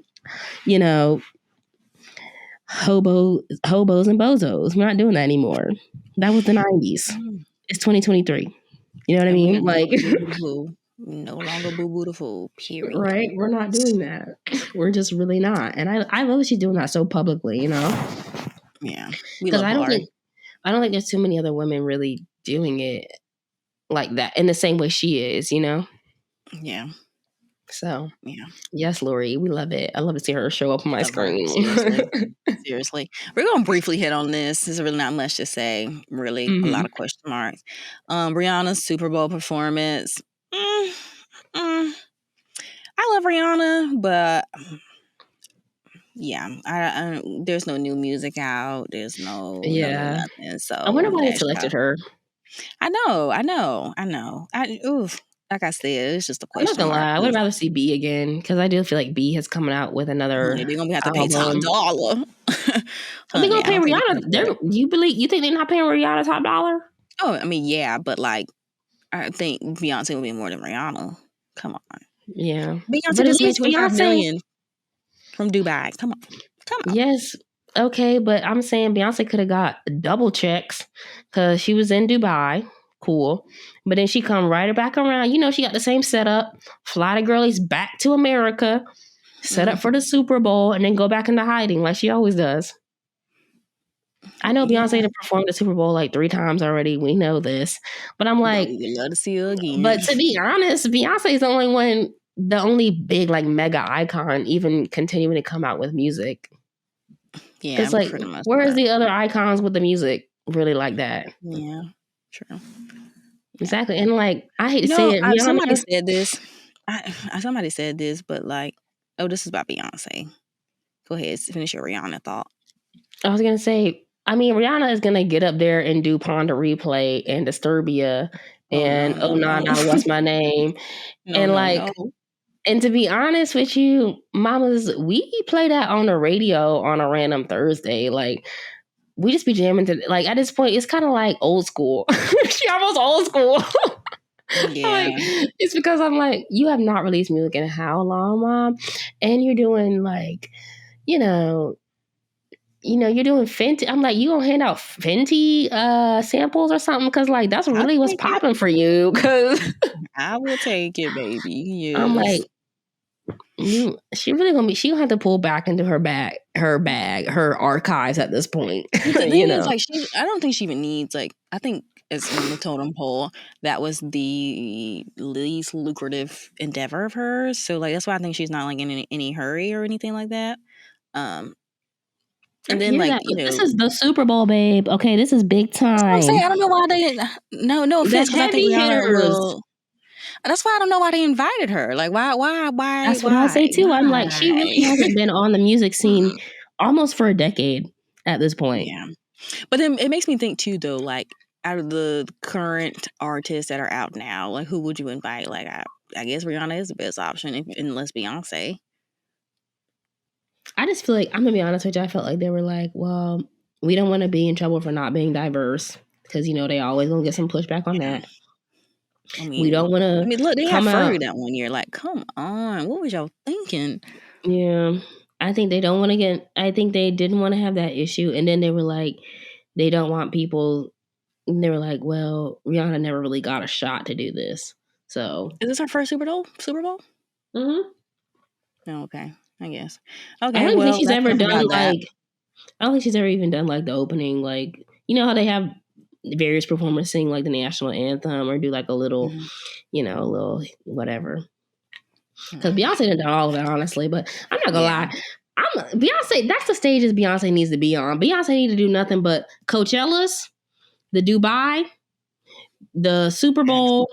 you know, hobos and bozos. We're not doing that anymore. That was the 90s. It's 2023. You know what I mean? Like, no longer boo-boo the fool, period. Right? We're not doing that. We're just really not. And I love that she's doing that so publicly, you know? Yeah. Because I don't think there's too many other women really doing it like that in the same way she is, you know? Yeah. So, yeah. Yes, Lori, we love it. I love to see her show up on my screen. Seriously. We're going to briefly hit on this. There's really not much to say, really. A lot of question marks. Rihanna's Super Bowl performance. I love Rihanna, but yeah, I there's no new music out. There's no nothing. So I wonder why they selected her. I know. Like I said, it's just a question. I'm not gonna lie. I would rather see B again, because I do feel like B has coming out with another. They're gonna have to pay top dollar. They're gonna pay Rihanna. You think they're not paying Rihanna top dollar? Oh, I mean, yeah, but like, I think Beyonce will be more than Rihanna. Come on. Yeah. Beyonce just made $25 million from Dubai. Come on. Yes. Okay, but I'm saying Beyonce could have got double checks because she was in Dubai. Cool. But then she come right back around. You know, she got the same setup. Fly the girlies back to America. Set up for the Super Bowl. And then go back into hiding like she always does. I know Beyonce performed the Super Bowl like 3 times already. We know this. But I'm like, we'd love to see her again. But to be honest, Beyonce is the only big like mega icon even continuing to come out with music. Yeah. Because like, where's the other icons with the music really like that? Yeah. True. Exactly. And like, I hate to say it. Somebody said this. Somebody said this, but like, this is about Beyonce. Go ahead, finish your Rihanna thought. I was going to say, I mean, Rihanna is going to get up there and do Pond to Replay and Disturbia and What's My Name? And to be honest with you, mamas, we play that on the radio on a random Thursday. Like, we just be jamming to, like, at this point, it's kind of like old school. She almost old school. Yeah. Like, it's because I'm like, you have not released music in how long, Mom? And you're doing like, you know, you're doing Fenty. I'm like, you gonna hand out Fenty samples or something? Because like that's really what's popping for you. Because I will take it, baby. Yes. I'm like, she gonna have to pull back into her archives at this point. The thing is, like, I don't think she even needs, like, I think as on the totem pole, that was the least lucrative endeavor of hers. So like that's why I think she's not like in any hurry or anything like that. And then like this is the Super Bowl, babe. Okay, this is big time. That's what I'm saying. I don't know why they no offense, because I think Rihanna will. That's why I don't know why they invited her. Like why? That's what I say too. I'm like, she really hasn't been on the music scene almost for a decade at this point. Yeah, but then it makes me think too, though. Like out of the current artists that are out now, like who would you invite? Like I guess Rihanna is the best option, unless Beyonce. I just feel like, I'm gonna be honest with you, I felt like they were like, well, we don't want to be in trouble for not being diverse, because they always gonna get some pushback on that. I mean, we don't want to. I mean, look, they had Fergie that one year. Like, come on, what was y'all thinking? Yeah, I think they don't want to get. I think they didn't want to have that issue, and then they were like, they don't want people. And they were like, well, Rihanna never really got a shot to do this. So, is this her first Super Bowl? Mm-hmm. Oh, okay. I guess. Okay. I don't think she's ever done like. I don't think she's ever even done like the opening, like how they have various performers sing like the national anthem or do like a little, a little whatever. Because Beyonce done all of it, honestly. But I'm not gonna lie, Beyonce. That's the stages Beyonce needs to be on. Beyonce need to do nothing but Coachellus, the Dubai, the Super Bowl.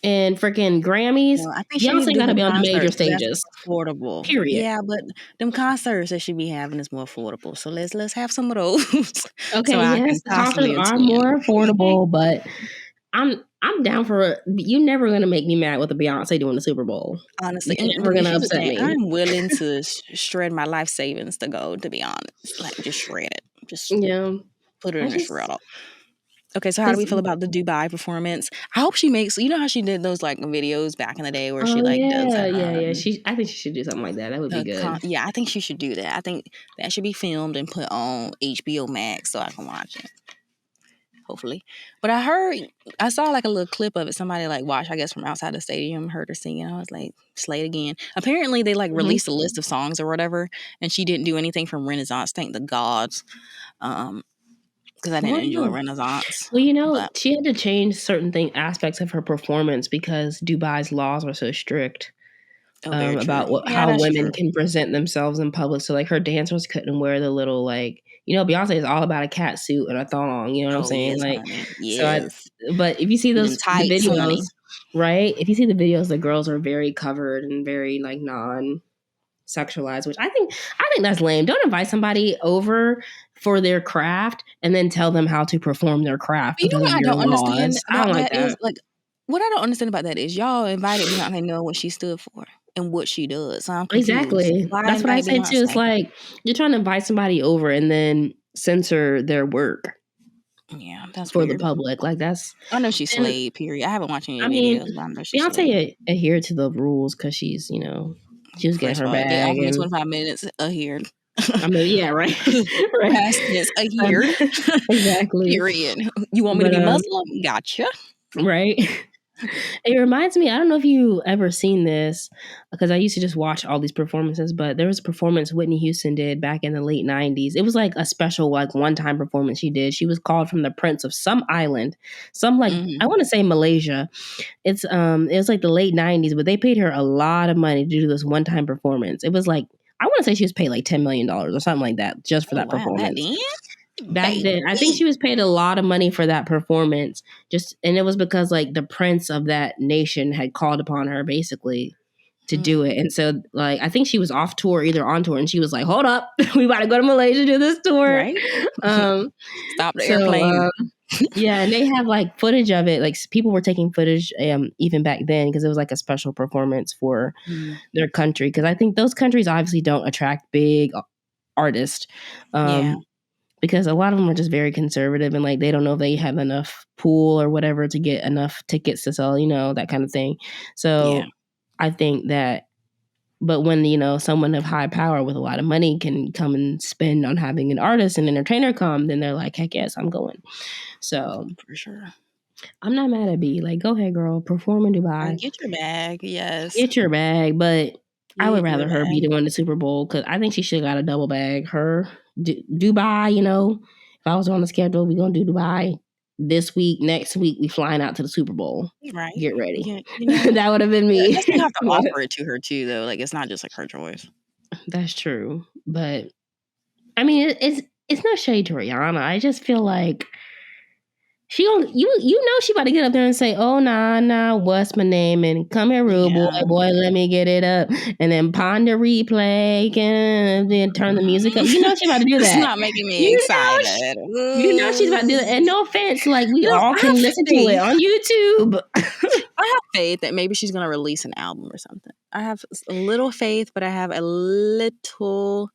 And freaking Grammys. I think Beyonce got to be on the major stages. Affordable. Period. Yeah, but them concerts that she be having is more affordable. So let's have some of those. Okay, so yes, the concerts are more affordable, but I'm down for it. You're never gonna make me mad with a Beyonce doing the Super Bowl. Honestly, you're never gonna upset me. I'm willing to shred my life savings to go. To be honest, like just shred it. Just put it in a shredder. Okay, so how do we feel about the Dubai performance? I hope she makes. You know how she did those like videos back in the day where she like does. I think she should do something like that. That would be good. I think she should do that. I think that should be filmed and put on HBO Max so I can watch it. Hopefully, but I saw like a little clip of it. Somebody like watched, I guess, from outside the stadium, heard her singing. I was like, slay it again. Apparently, they like released a list of songs or whatever, and she didn't do anything from Renaissance. Thank the gods. Because I didn't enjoy Renaissance. Well, she had to change certain aspects of her performance because Dubai's laws are so strict about how women can present themselves in public. So, like, her dancers couldn't wear the little, like, Beyonce is all about a cat suit and a thong. You know what I'm saying? Yes, like, yes. But if you see those videos, right? If you see the videos, the girls are very covered and very like non-sexualized, which I think that's lame. Don't invite somebody over for their craft and then tell them how to perform their craft. You know what I don't understand about that is like what I don't understand about that is y'all invited Beyonce, know what she stood for and what she does. So I'm confused. Exactly. That's what I said too. It's like you're trying to invite somebody over and then censor their work. Yeah, that's for weird. The public. Like that's. I know she's slayed. Period. I haven't watched any videos. But I know she's Beyonce adhered to the rules because she's she was getting her bag. 25 minutes adhered. I mean, yeah, right. Past tense, adhered. Exactly. Period. You want me to be Muslim? Gotcha. Right. It reminds me, I don't know if you ever seen this, because I used to just watch all these performances, but there was a performance Whitney Houston did back in the late 90s. It was like a special, like one-time performance she did. She was called from the prince of some island, some like, I want to say Malaysia. It was like the late 90s, but they paid her a lot of money to do this one-time performance. It was like, I want to say she was paid like $10 million or something like that just for that performance. Back then, I think she was paid a lot of money for that performance. And it was because like the prince of that nation had called upon her basically to do it. And so like I think she was off tour, either on tour, and she was like, "Hold up, we about to go to Malaysia to do this tour." Right? Stop the airplane. Yeah, and they have like footage of it. Like people were taking footage even back then because it was like a special performance for their country. Because I think those countries obviously don't attract big artists. Because a lot of them are just very conservative and like they don't know if they have enough pool or whatever to get enough tickets to sell, that kind of thing. So I think that But when, you know, someone of high power with a lot of money can come and spend on having an artist and entertainer come, then they're like, heck yes, I'm going. So for sure, I'm not mad at B. Like, go ahead, girl, perform in Dubai. Get your bag, yes. Get your bag, but I would rather her be the one in the Super Bowl because I think she should have got a double bag. Her Dubai, you know, if I was on the schedule, we're gonna do Dubai this week. Next week, we flying out to the Super Bowl. Right. Get ready. Yeah, you know, that would have been me. I still have to offer it to her too, though. Like, it's not just like her choice. That's true, but I mean, it's no shade to Rihanna. I just feel like she gonna, you know she about to get up there and say, oh nah, what's my name? And come here, rude boy, let me get it up. And then ponder replay and then turn the music up. You know she about to do that. It's not making me excited. You know she's about to do that. And no offense, like we all can listen to it on YouTube. I have faith that maybe she's gonna release an album or something. I have a little faith, but I have a little,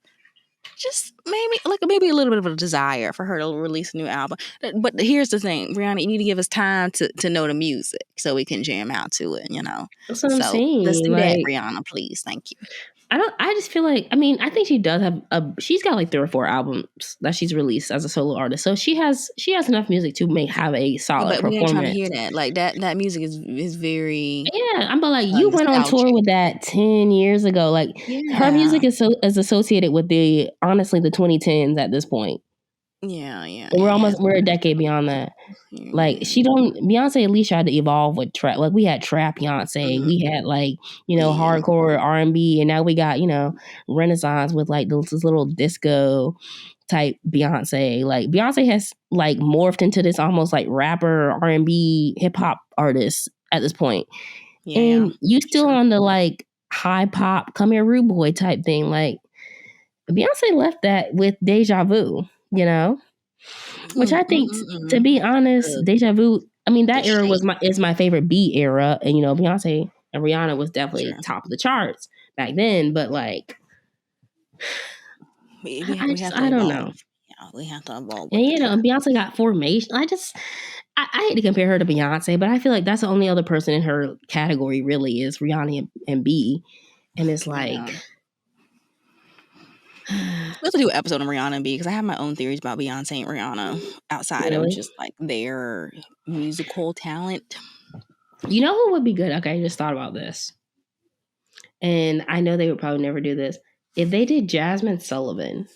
just maybe a little bit of a desire for her to release a new album. But here's the thing, Rihanna, you need to give us time to know the music so we can jam out to it, you know. That's what I'm saying. Let's do that, Rihanna, please. Thank you. I just feel like, I mean, I think she does have she's got like 3 or 4 albums that she's released as a solo artist. So she has enough music to have a solid performance. But we ain't trying to hear that. Like that music is very, yeah. I'm like, you went on tour with that 10 years ago. Like her music is associated with honestly the 2010s at this point. Yeah. We're a decade beyond that. Like Beyonce at least tried to evolve with trap. Like we had trap Beyonce, we had like, you know, hardcore R&B, and now we got, you know, Renaissance with like this little disco type Beyonce. Like Beyonce has like morphed into this almost like rapper, R&B, hip hop artist at this point. And you still on the like high pop, come here rude boy type thing. Like Beyonce left that with Deja Vu, you know? Which I think, to be honest, Deja Vu, I mean, that era is my favorite B era. And, you know, Beyonce and Rihanna was definitely top of the charts back then. But, like, I don't know. Yeah, we have to evolve. And, you know, Beyonce got Formation. I hate to compare her to Beyonce, but I feel like that's the only other person in her category really is Rihanna and B. And it's like... We'll have to do an episode on Rihanna and B because I have my own theories about Beyonce and Rihanna outside of just like their musical talent. You know who would be good? Okay, I just thought about this. And I know they would probably never do this. If they did Jasmine Sullivan.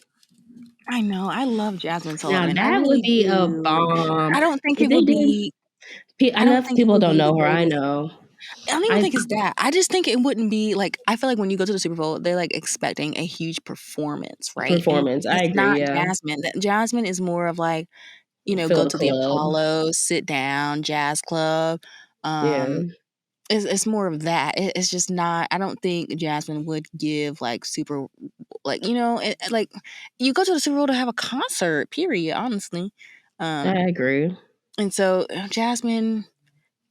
I know. I love Jasmine Sullivan. Now that would be a bomb. I don't think it would be... I know people don't know her. I know. I don't even think it's that. I just think it wouldn't be like, I feel like when you go to the Super Bowl, they're like expecting a huge performance, right? I agree. Not Jasmine. Jasmine is more of like, you know, go to the Apollo, sit down, jazz club. It's more of that. It's just not. I don't think Jasmine would give like super, like, you know, like you go to the Super Bowl to have a concert. Period. Honestly, I agree. And so Jasmine.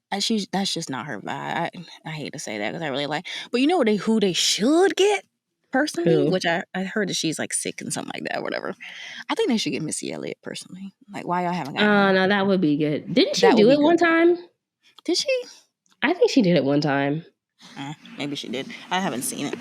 That's just not her vibe. I hate to say that because I really like, but you know who they should get personally, which I heard that she's like sick and something like that, or whatever. I think they should get Missy Elliott personally. Like, why y'all haven't got her? No, that would be good. Didn't she do it one time? Did she? I think she did it one time. Maybe she did. I haven't seen it,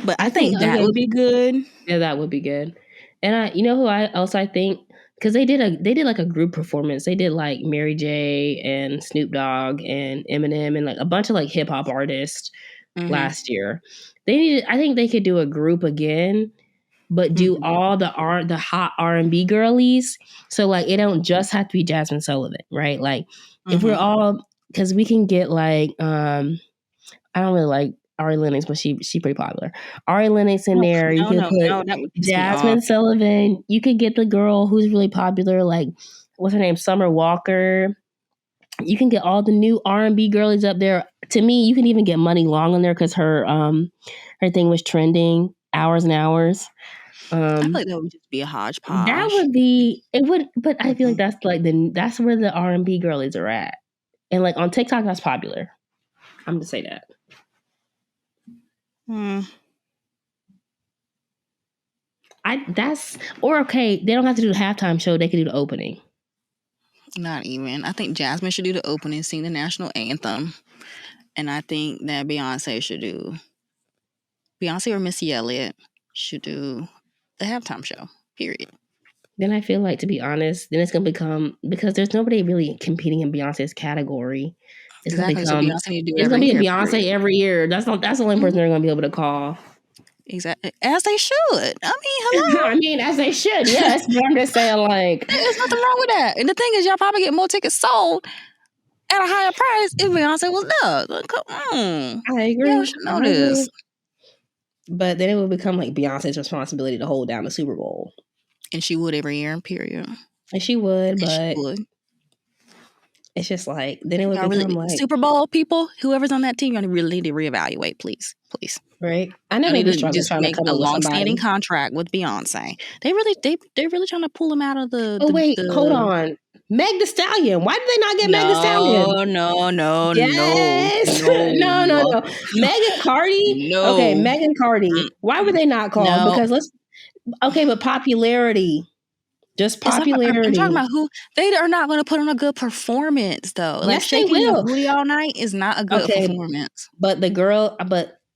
but I think that would be good. Yeah, that would be good. And you know who else I think. Because they did like a group performance. They did like Mary J and Snoop Dogg and Eminem and like a bunch of like hip hop artists last year. I think they could do a group again, but do all the hot R&B girlies. So like it don't just have to be Jasmine Sullivan, right? Like if we're all, because we can get like I don't really like Ari Lennox, but she pretty popular. Ari Lennox in there. You can put Jasmine Sullivan. You could get the girl who's really popular, like what's her name, Summer Walker. You can get all the new R&B girlies up there. To me, you can even get Money Long on there because her thing was trending hours and hours. I feel like that would just be a hodgepodge. That would be it. Would, but I feel like that's like that's where the R&B girlies are at, and like on TikTok, that's popular. I'm gonna say that. Okay, they don't have to do the halftime show, they could do the opening. Not even. I think Jasmine should do the opening, sing the national anthem. And I think that Beyonce should do Beyonce or Missy Elliott should do the halftime show. Period. Then I feel like, to be honest, then it's gonna become, because there's nobody really competing in Beyonce's category. It's gonna become, so Beyonce need to do it it's gonna every be a year. Beyonce every year. That's the only person they're gonna be able to call. Exactly, as they should. I mean, hello. I mean, as they should. Yes, but I'm just saying, like, there's nothing wrong with that. And the thing is, y'all probably get more tickets sold at a higher price if Beyonce was there. Like, I agree. Y'all should know this. But then it would become like Beyonce's responsibility to hold down the Super Bowl. And she would every year, period. And she would, but it's just like, then it would become like Super Bowl people, whoever's on that team, you really need to reevaluate, please. Right. I know they be struggling trying to come a up with long-standing contract with Beyonce. They're really trying to pull them out of the. Oh wait, hold on. Meg Thee Stallion. Why did they not get Meg Thee Stallion? No. Yes. No. Megan Cardi. No. Okay, Megan Cardi. Why were they not called? No. Because but popularity. Just popularity. I'm talking about who they are not going to put on a good performance though. Like shaking your booty all night is not a good performance. But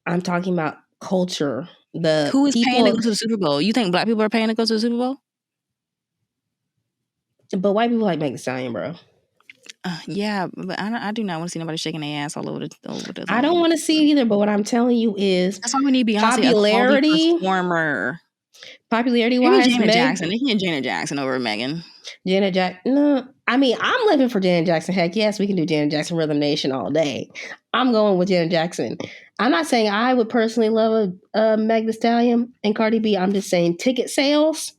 I'm talking about culture. Who is paying to go to the Super Bowl? You think black people are paying to go to the Super Bowl? But white people like Meg Thee Stallion, bro. Yeah, but I do not want to see nobody shaking their ass all over the. I don't want to see it either. But what I'm telling you is, that's why we need Beyonce, popularity, a performer. Popularity wise, Janet Jackson. They can get Janet Jackson over Megan. Janet Jackson. No, I mean, I'm living for Janet Jackson. Heck yes, we can do Janet Jackson Rhythm Nation all day. I'm going with Janet Jackson. I'm not saying I would personally love a Meg Thee Stallion and Cardi B. I'm just saying ticket sales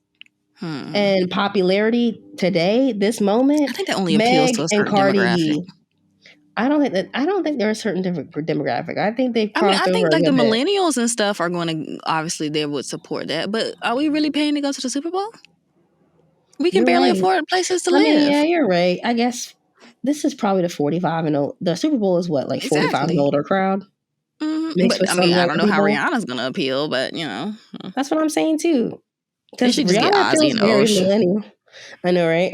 and popularity today, this moment. I think that only appeals to a certain demographic. I don't think they're a certain demographic. I think they. I think like the millennials and stuff are going to, obviously they would support that. But are we really paying to go to the Super Bowl? We can barely afford places to live. Yeah, you're right. I guess this is probably the 45 and old. The Super Bowl is what, like 45 and older crowd. But I mean, I don't know how Rihanna's going to appeal, but you know, that's what I'm saying too. Because Rihanna get Ozzy and very millennial. I know, right?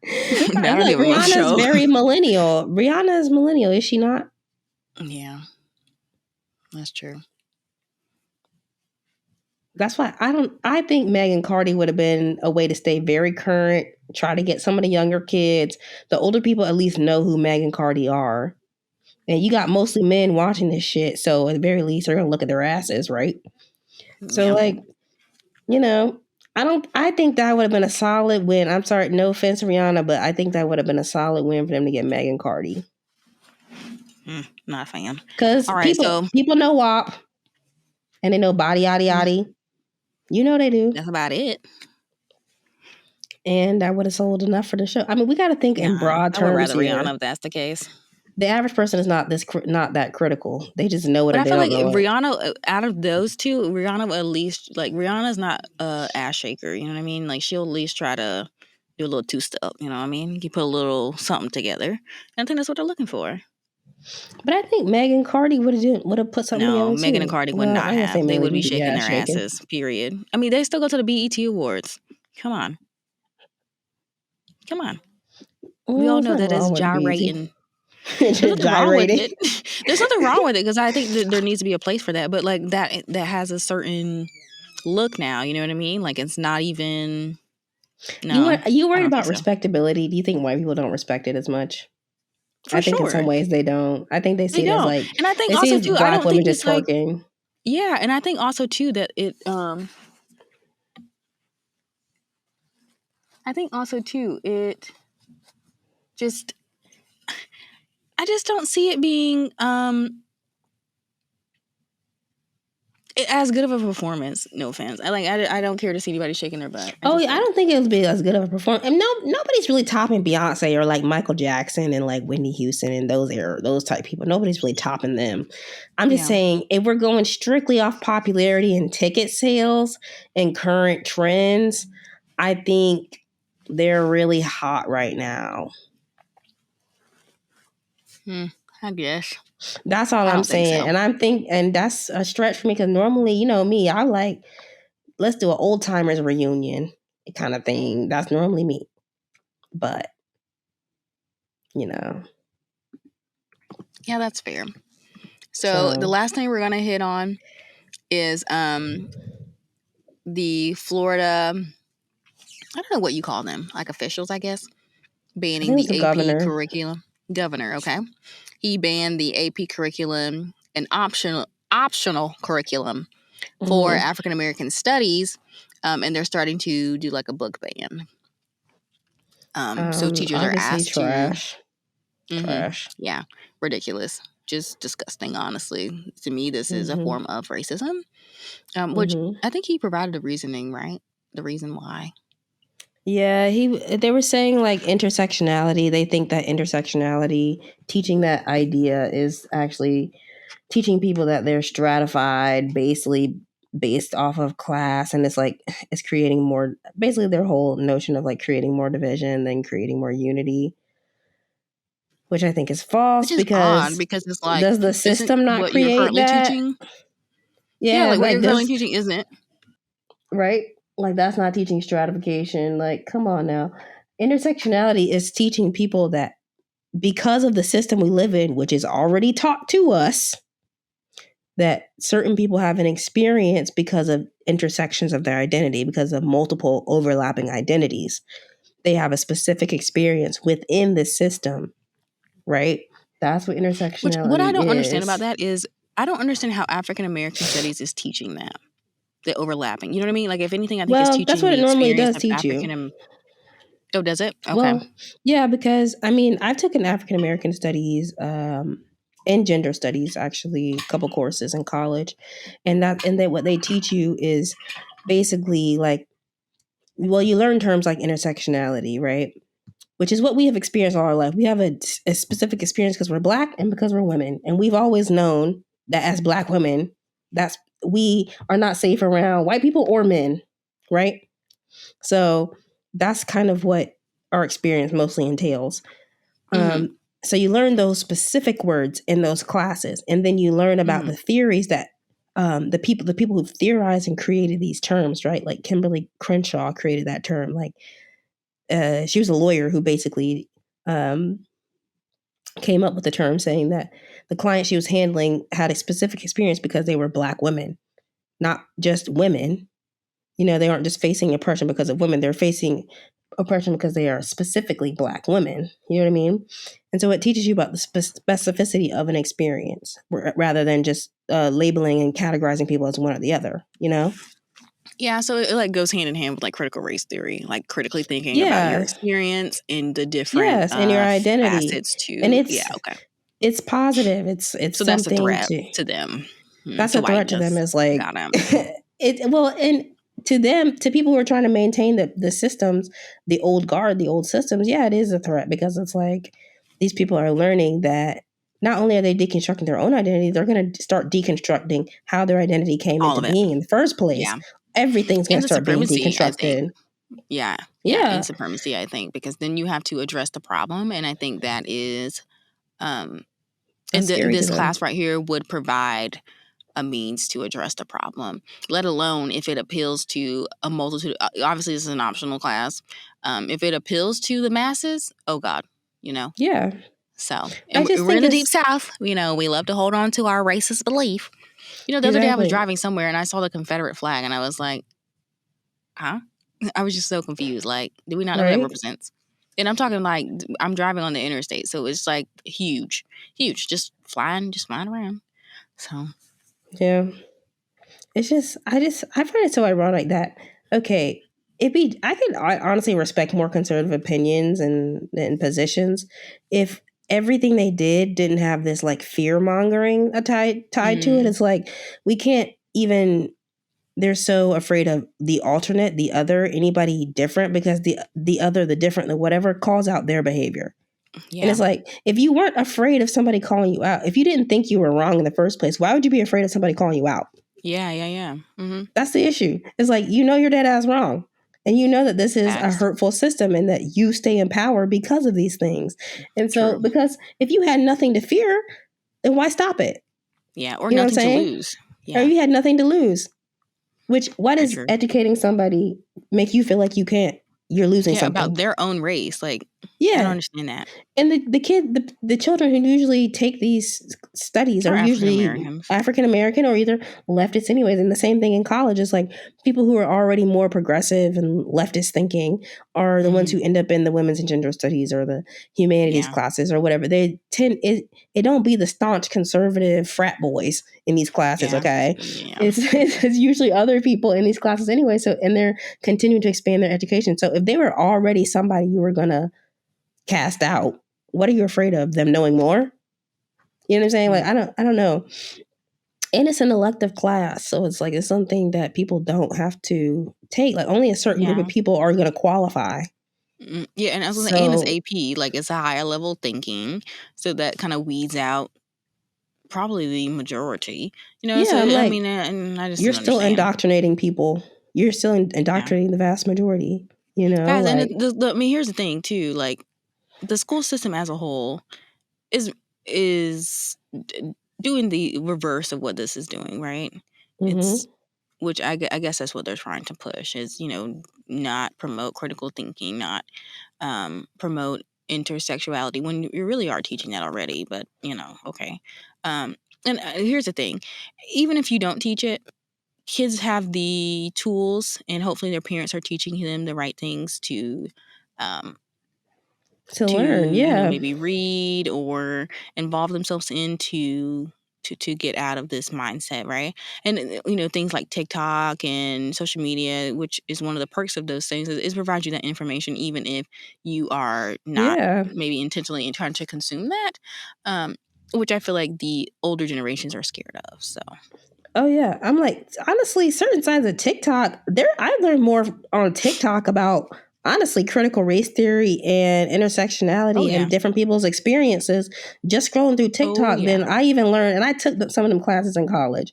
Rihanna's very millennial. Rihanna is millennial, is she not? Yeah, that's true. That's why I think Meg and Cardi would have been a way to stay very current, try to get some of the younger kids. The older people at least know who Meg and Cardi are. And you got mostly men watching this shit, so at the very least they're gonna look at their asses, right? So like, you know, I think that would have been a solid win. I'm sorry, no offense to Rihanna, but I think that would have been a solid win for them to get Meg and Cardi. Not a fan. Because people know WAP and they know Body Yaddy Yaddy. You know they do. That's about it. And I would have sold enough for the show. I mean, we got to think in broad terms. I would rather Rihanna if that's the case. The average person is not that critical. They just know what. But I feel like Rihanna, out of those two, Rihanna will at least, like, Rihanna's not a ass shaker. You know what I mean? Like, she'll at least try to do a little two-step. You know what I mean? You put a little something together. And I think that's what they're looking for. But I think Megan and Cardi would have put something together. No, Megan and Cardi would not have. They would be shaking their asses. Period. I mean, they still go to the BET Awards. Come on. We all know that is gyrating. There's nothing wrong with it. There's nothing wrong with it because I think that there needs to be a place for that. But like that has a certain look now. You know what I mean? Like it's not even. No, you worried about respectability? Do you think white people don't respect it as much? I think in some ways they don't. I think they see it as like, and I think also too, I don't think just twerking. Like, yeah, and I think also too that it. I think also too it. Just. I just don't see it being as good of a performance. No offense. I don't care to see anybody shaking their butt. I don't think it would be as good of a performance. And nobody's really topping Beyonce or like Michael Jackson and like Whitney Houston and those type people. Nobody's really topping them. I'm just saying, if we're going strictly off popularity and ticket sales and current trends, I think they're really hot right now. I guess. That's all I'm saying. So. And that's a stretch for me because normally, you know me, I like, let's do an old timers reunion kind of thing. That's normally me. But, you know. Yeah, that's fair. So the last thing we're going to hit on is the Florida, I don't know what you call them, like officials, I guess, banning the AP curriculum. Governor, okay. He banned the AP curriculum, an optional curriculum for African American studies, and they're starting to do like a book ban. So teachers are asked trash. Trash. Yeah, ridiculous. Just disgusting, honestly. To me, this is a form of racism, which I think he provided a reasoning, right? The reason why. Yeah, they were saying like intersectionality. They think that intersectionality, teaching that idea, is actually teaching people that they're stratified basically based off of class, and it's creating more, basically their whole notion of like creating more division than creating more unity, which I think is false. Which is odd, because it's like, does the system not create that? Teaching? Yeah, like what you're currently teaching isn't. Right? Like, that's not teaching stratification. Like, come on now. Intersectionality is teaching people that because of the system we live in, which is already taught to us, that certain people have an experience because of intersections of their identity, because of multiple overlapping identities. They have a specific experience within the system, right? That's what intersectionality is. What I don't understand about that is, I don't understand how African American studies is teaching that. The overlapping. You know what I mean? Like, if anything, I think it's teaching that's what the it normally does of teach African you. Oh, does it? Okay. Well, yeah, because I mean, I've taken African American studies and gender studies, actually, a couple courses in college, and then what they teach you is basically like, well, you learn terms like intersectionality, right? Which is what we have experienced all our life. We have a specific experience because we're Black and because we're women, and we've always known that as Black women, we are not safe around white people or men, right? So that's kind of what our experience mostly entails. So you learn those specific words in those classes, and then you learn about the theories that the people who theorized and created these terms, right? Like Kimberly Crenshaw created that term. Like she was a lawyer who basically came up with the term, saying that the client she was handling had a specific experience because they were Black women, not just women. You know, they aren't just facing oppression because of women. They're facing oppression because they are specifically Black women. You know what I mean? And so it teaches you about the specificity of an experience rather than just labeling and categorizing people as one or the other, you know? Yeah, so it like goes hand in hand with like critical race theory, like critically thinking about your experience and the different and your identity facets too. And it's positive. It's so that's a threat to them. That's a threat to them. Is like and to them, to people who are trying to maintain the systems, the old guard, the old systems, yeah, it is a threat, because it's like these people are learning that not only are they deconstructing their own identity, they're going to start deconstructing how their identity came into being in the first place. Yeah. Everything's going to start being deconstructed. Yeah. And supremacy, I think, because then you have to address the problem. And I think that is, and this class right here would provide a means to address the problem, let alone if it appeals to a multitude. Obviously, this is an optional class. If it appeals to the masses, oh God, you know? Yeah. So, and we're in the Deep South. You know, we love to hold on to our racist belief. You know, the other day I was driving somewhere and I saw the Confederate flag and I was like, huh? I was just so confused. Like, do we not know what that represents? And I'm talking like, I'm driving on the interstate. So it's like huge, just flying around. So. Yeah. It's just, I find it so ironic that, okay, I could honestly respect more conservative opinions and positions if everything they didn't have this like fear mongering tied to it. It's like, we can't even, they're so afraid of the alternate, the other, anybody different, because the other, the different, the whatever calls out their behavior. Yeah. And it's like, if you weren't afraid of somebody calling you out, if you didn't think you were wrong in the first place, why would you be afraid of somebody calling you out? Yeah. Mm-hmm. That's the issue. It's like, you know, your dead ass wrong. And you know that this is a hurtful system and that you stay in power because of these things. And so, because if you had nothing to fear, then why stop it? Yeah, or nothing to lose. Yeah. Or you had nothing to lose. Why does educating somebody make you feel like you're losing something? About their own race? Like, Yeah. I don't understand that. And the children who usually take these studies are usually African American or either leftists anyways. And the same thing in college is like people who are already more progressive and leftist thinking are the ones who end up in the women's and gender studies or the humanities classes or whatever. They tend it don't be the staunch conservative frat boys in these classes, okay? Yeah. It's usually other people in these classes anyway. So and they're continuing to expand their education. So if they were already somebody you were gonna cast out, what are you afraid of? Them knowing more? You know what I'm saying? Like, I don't know. And it's an elective class. So it's like, it's something that people don't have to take. Like only a certain group of people are going to qualify. Yeah. And I was and it's AP, like it's a higher level thinking. So that kind of weeds out probably the majority, you know? So, like, I mean, and I just you're still indoctrinating people. You're still indoctrinating the vast majority, you know? Guys, like, and I mean, here's the thing too, like, the school system as a whole is doing the reverse of what this is doing, right? It's which I guess that's what they're trying to push is, you know, not promote critical thinking, not promote intersexuality when you really are teaching that already, but you know, okay. And here's the thing, even if you don't teach it, kids have the tools and hopefully their parents are teaching them the right things to learn, you know, maybe read or involve themselves into to get out of this mindset, right? And you know, things like TikTok and social media, which is one of the perks of those things, is provide you that information even if you are not maybe intentionally trying to consume that, which I feel like the older generations are scared of. So oh yeah, I'm like, honestly, certain sides of TikTok, I learned more on TikTok about honestly critical race theory and intersectionality and different people's experiences just scrolling through TikTok than I even learned. And I took some of them classes in college.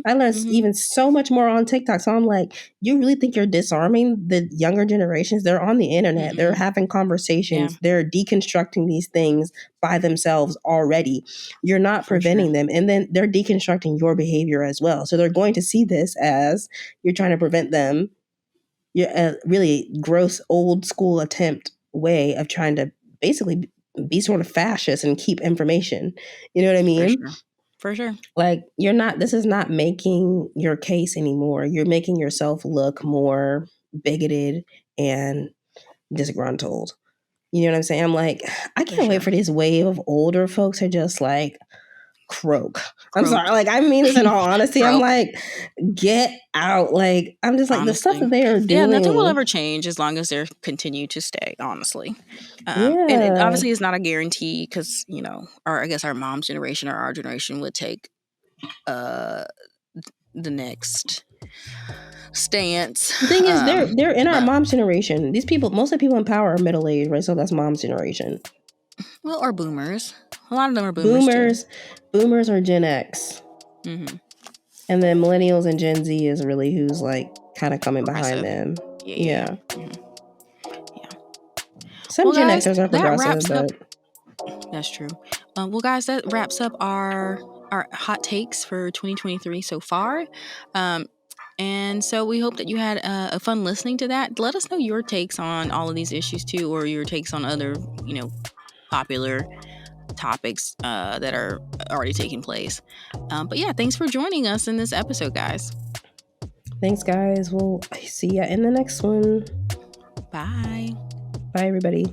I learned even so much more on TikTok. So I'm like, you really think you're disarming the younger generations? They're on the internet. They're having conversations. They're deconstructing these things by themselves already. You're not preventing them. And then they're deconstructing your behavior as well. So they're going to see this as you're trying to prevent them. You're a really gross old school attempt way of trying to basically be sort of fascist and keep information. You know what I mean? For sure. Like this is not making your case anymore. You're making yourself look more bigoted and disgruntled. You know what I'm saying? I'm like, I can't wait for this wave of older folks to just like croak. I'm sorry. Like, I mean this in all honesty. I'm like, get out. Like, I'm just like, honestly, the stuff that they are doing. Yeah, nothing will ever change as long as they continue to stay, honestly. And obviously it's not a guarantee because, you know, I guess our mom's generation or our generation would take the next stance. The thing is, they're in our mom's generation. These people, most of the people in power are middle-aged, right? So that's mom's generation. Well, or boomers. A lot of them are boomers. Boomers are Gen X. And then millennials and Gen Z is really who's like kind of coming behind them. Yeah. Some Gen Xers are progressive, but that's true. Well, guys, that wraps up our hot takes for 2023 so far. And so we hope that you had a fun listening to that. Let us know your takes on all of these issues too, or your takes on other, you know, popular topics that are already taking place. But yeah, thanks for joining us in this episode, guys. Thanks, guys. We'll see ya in the next one. Bye. Bye, everybody.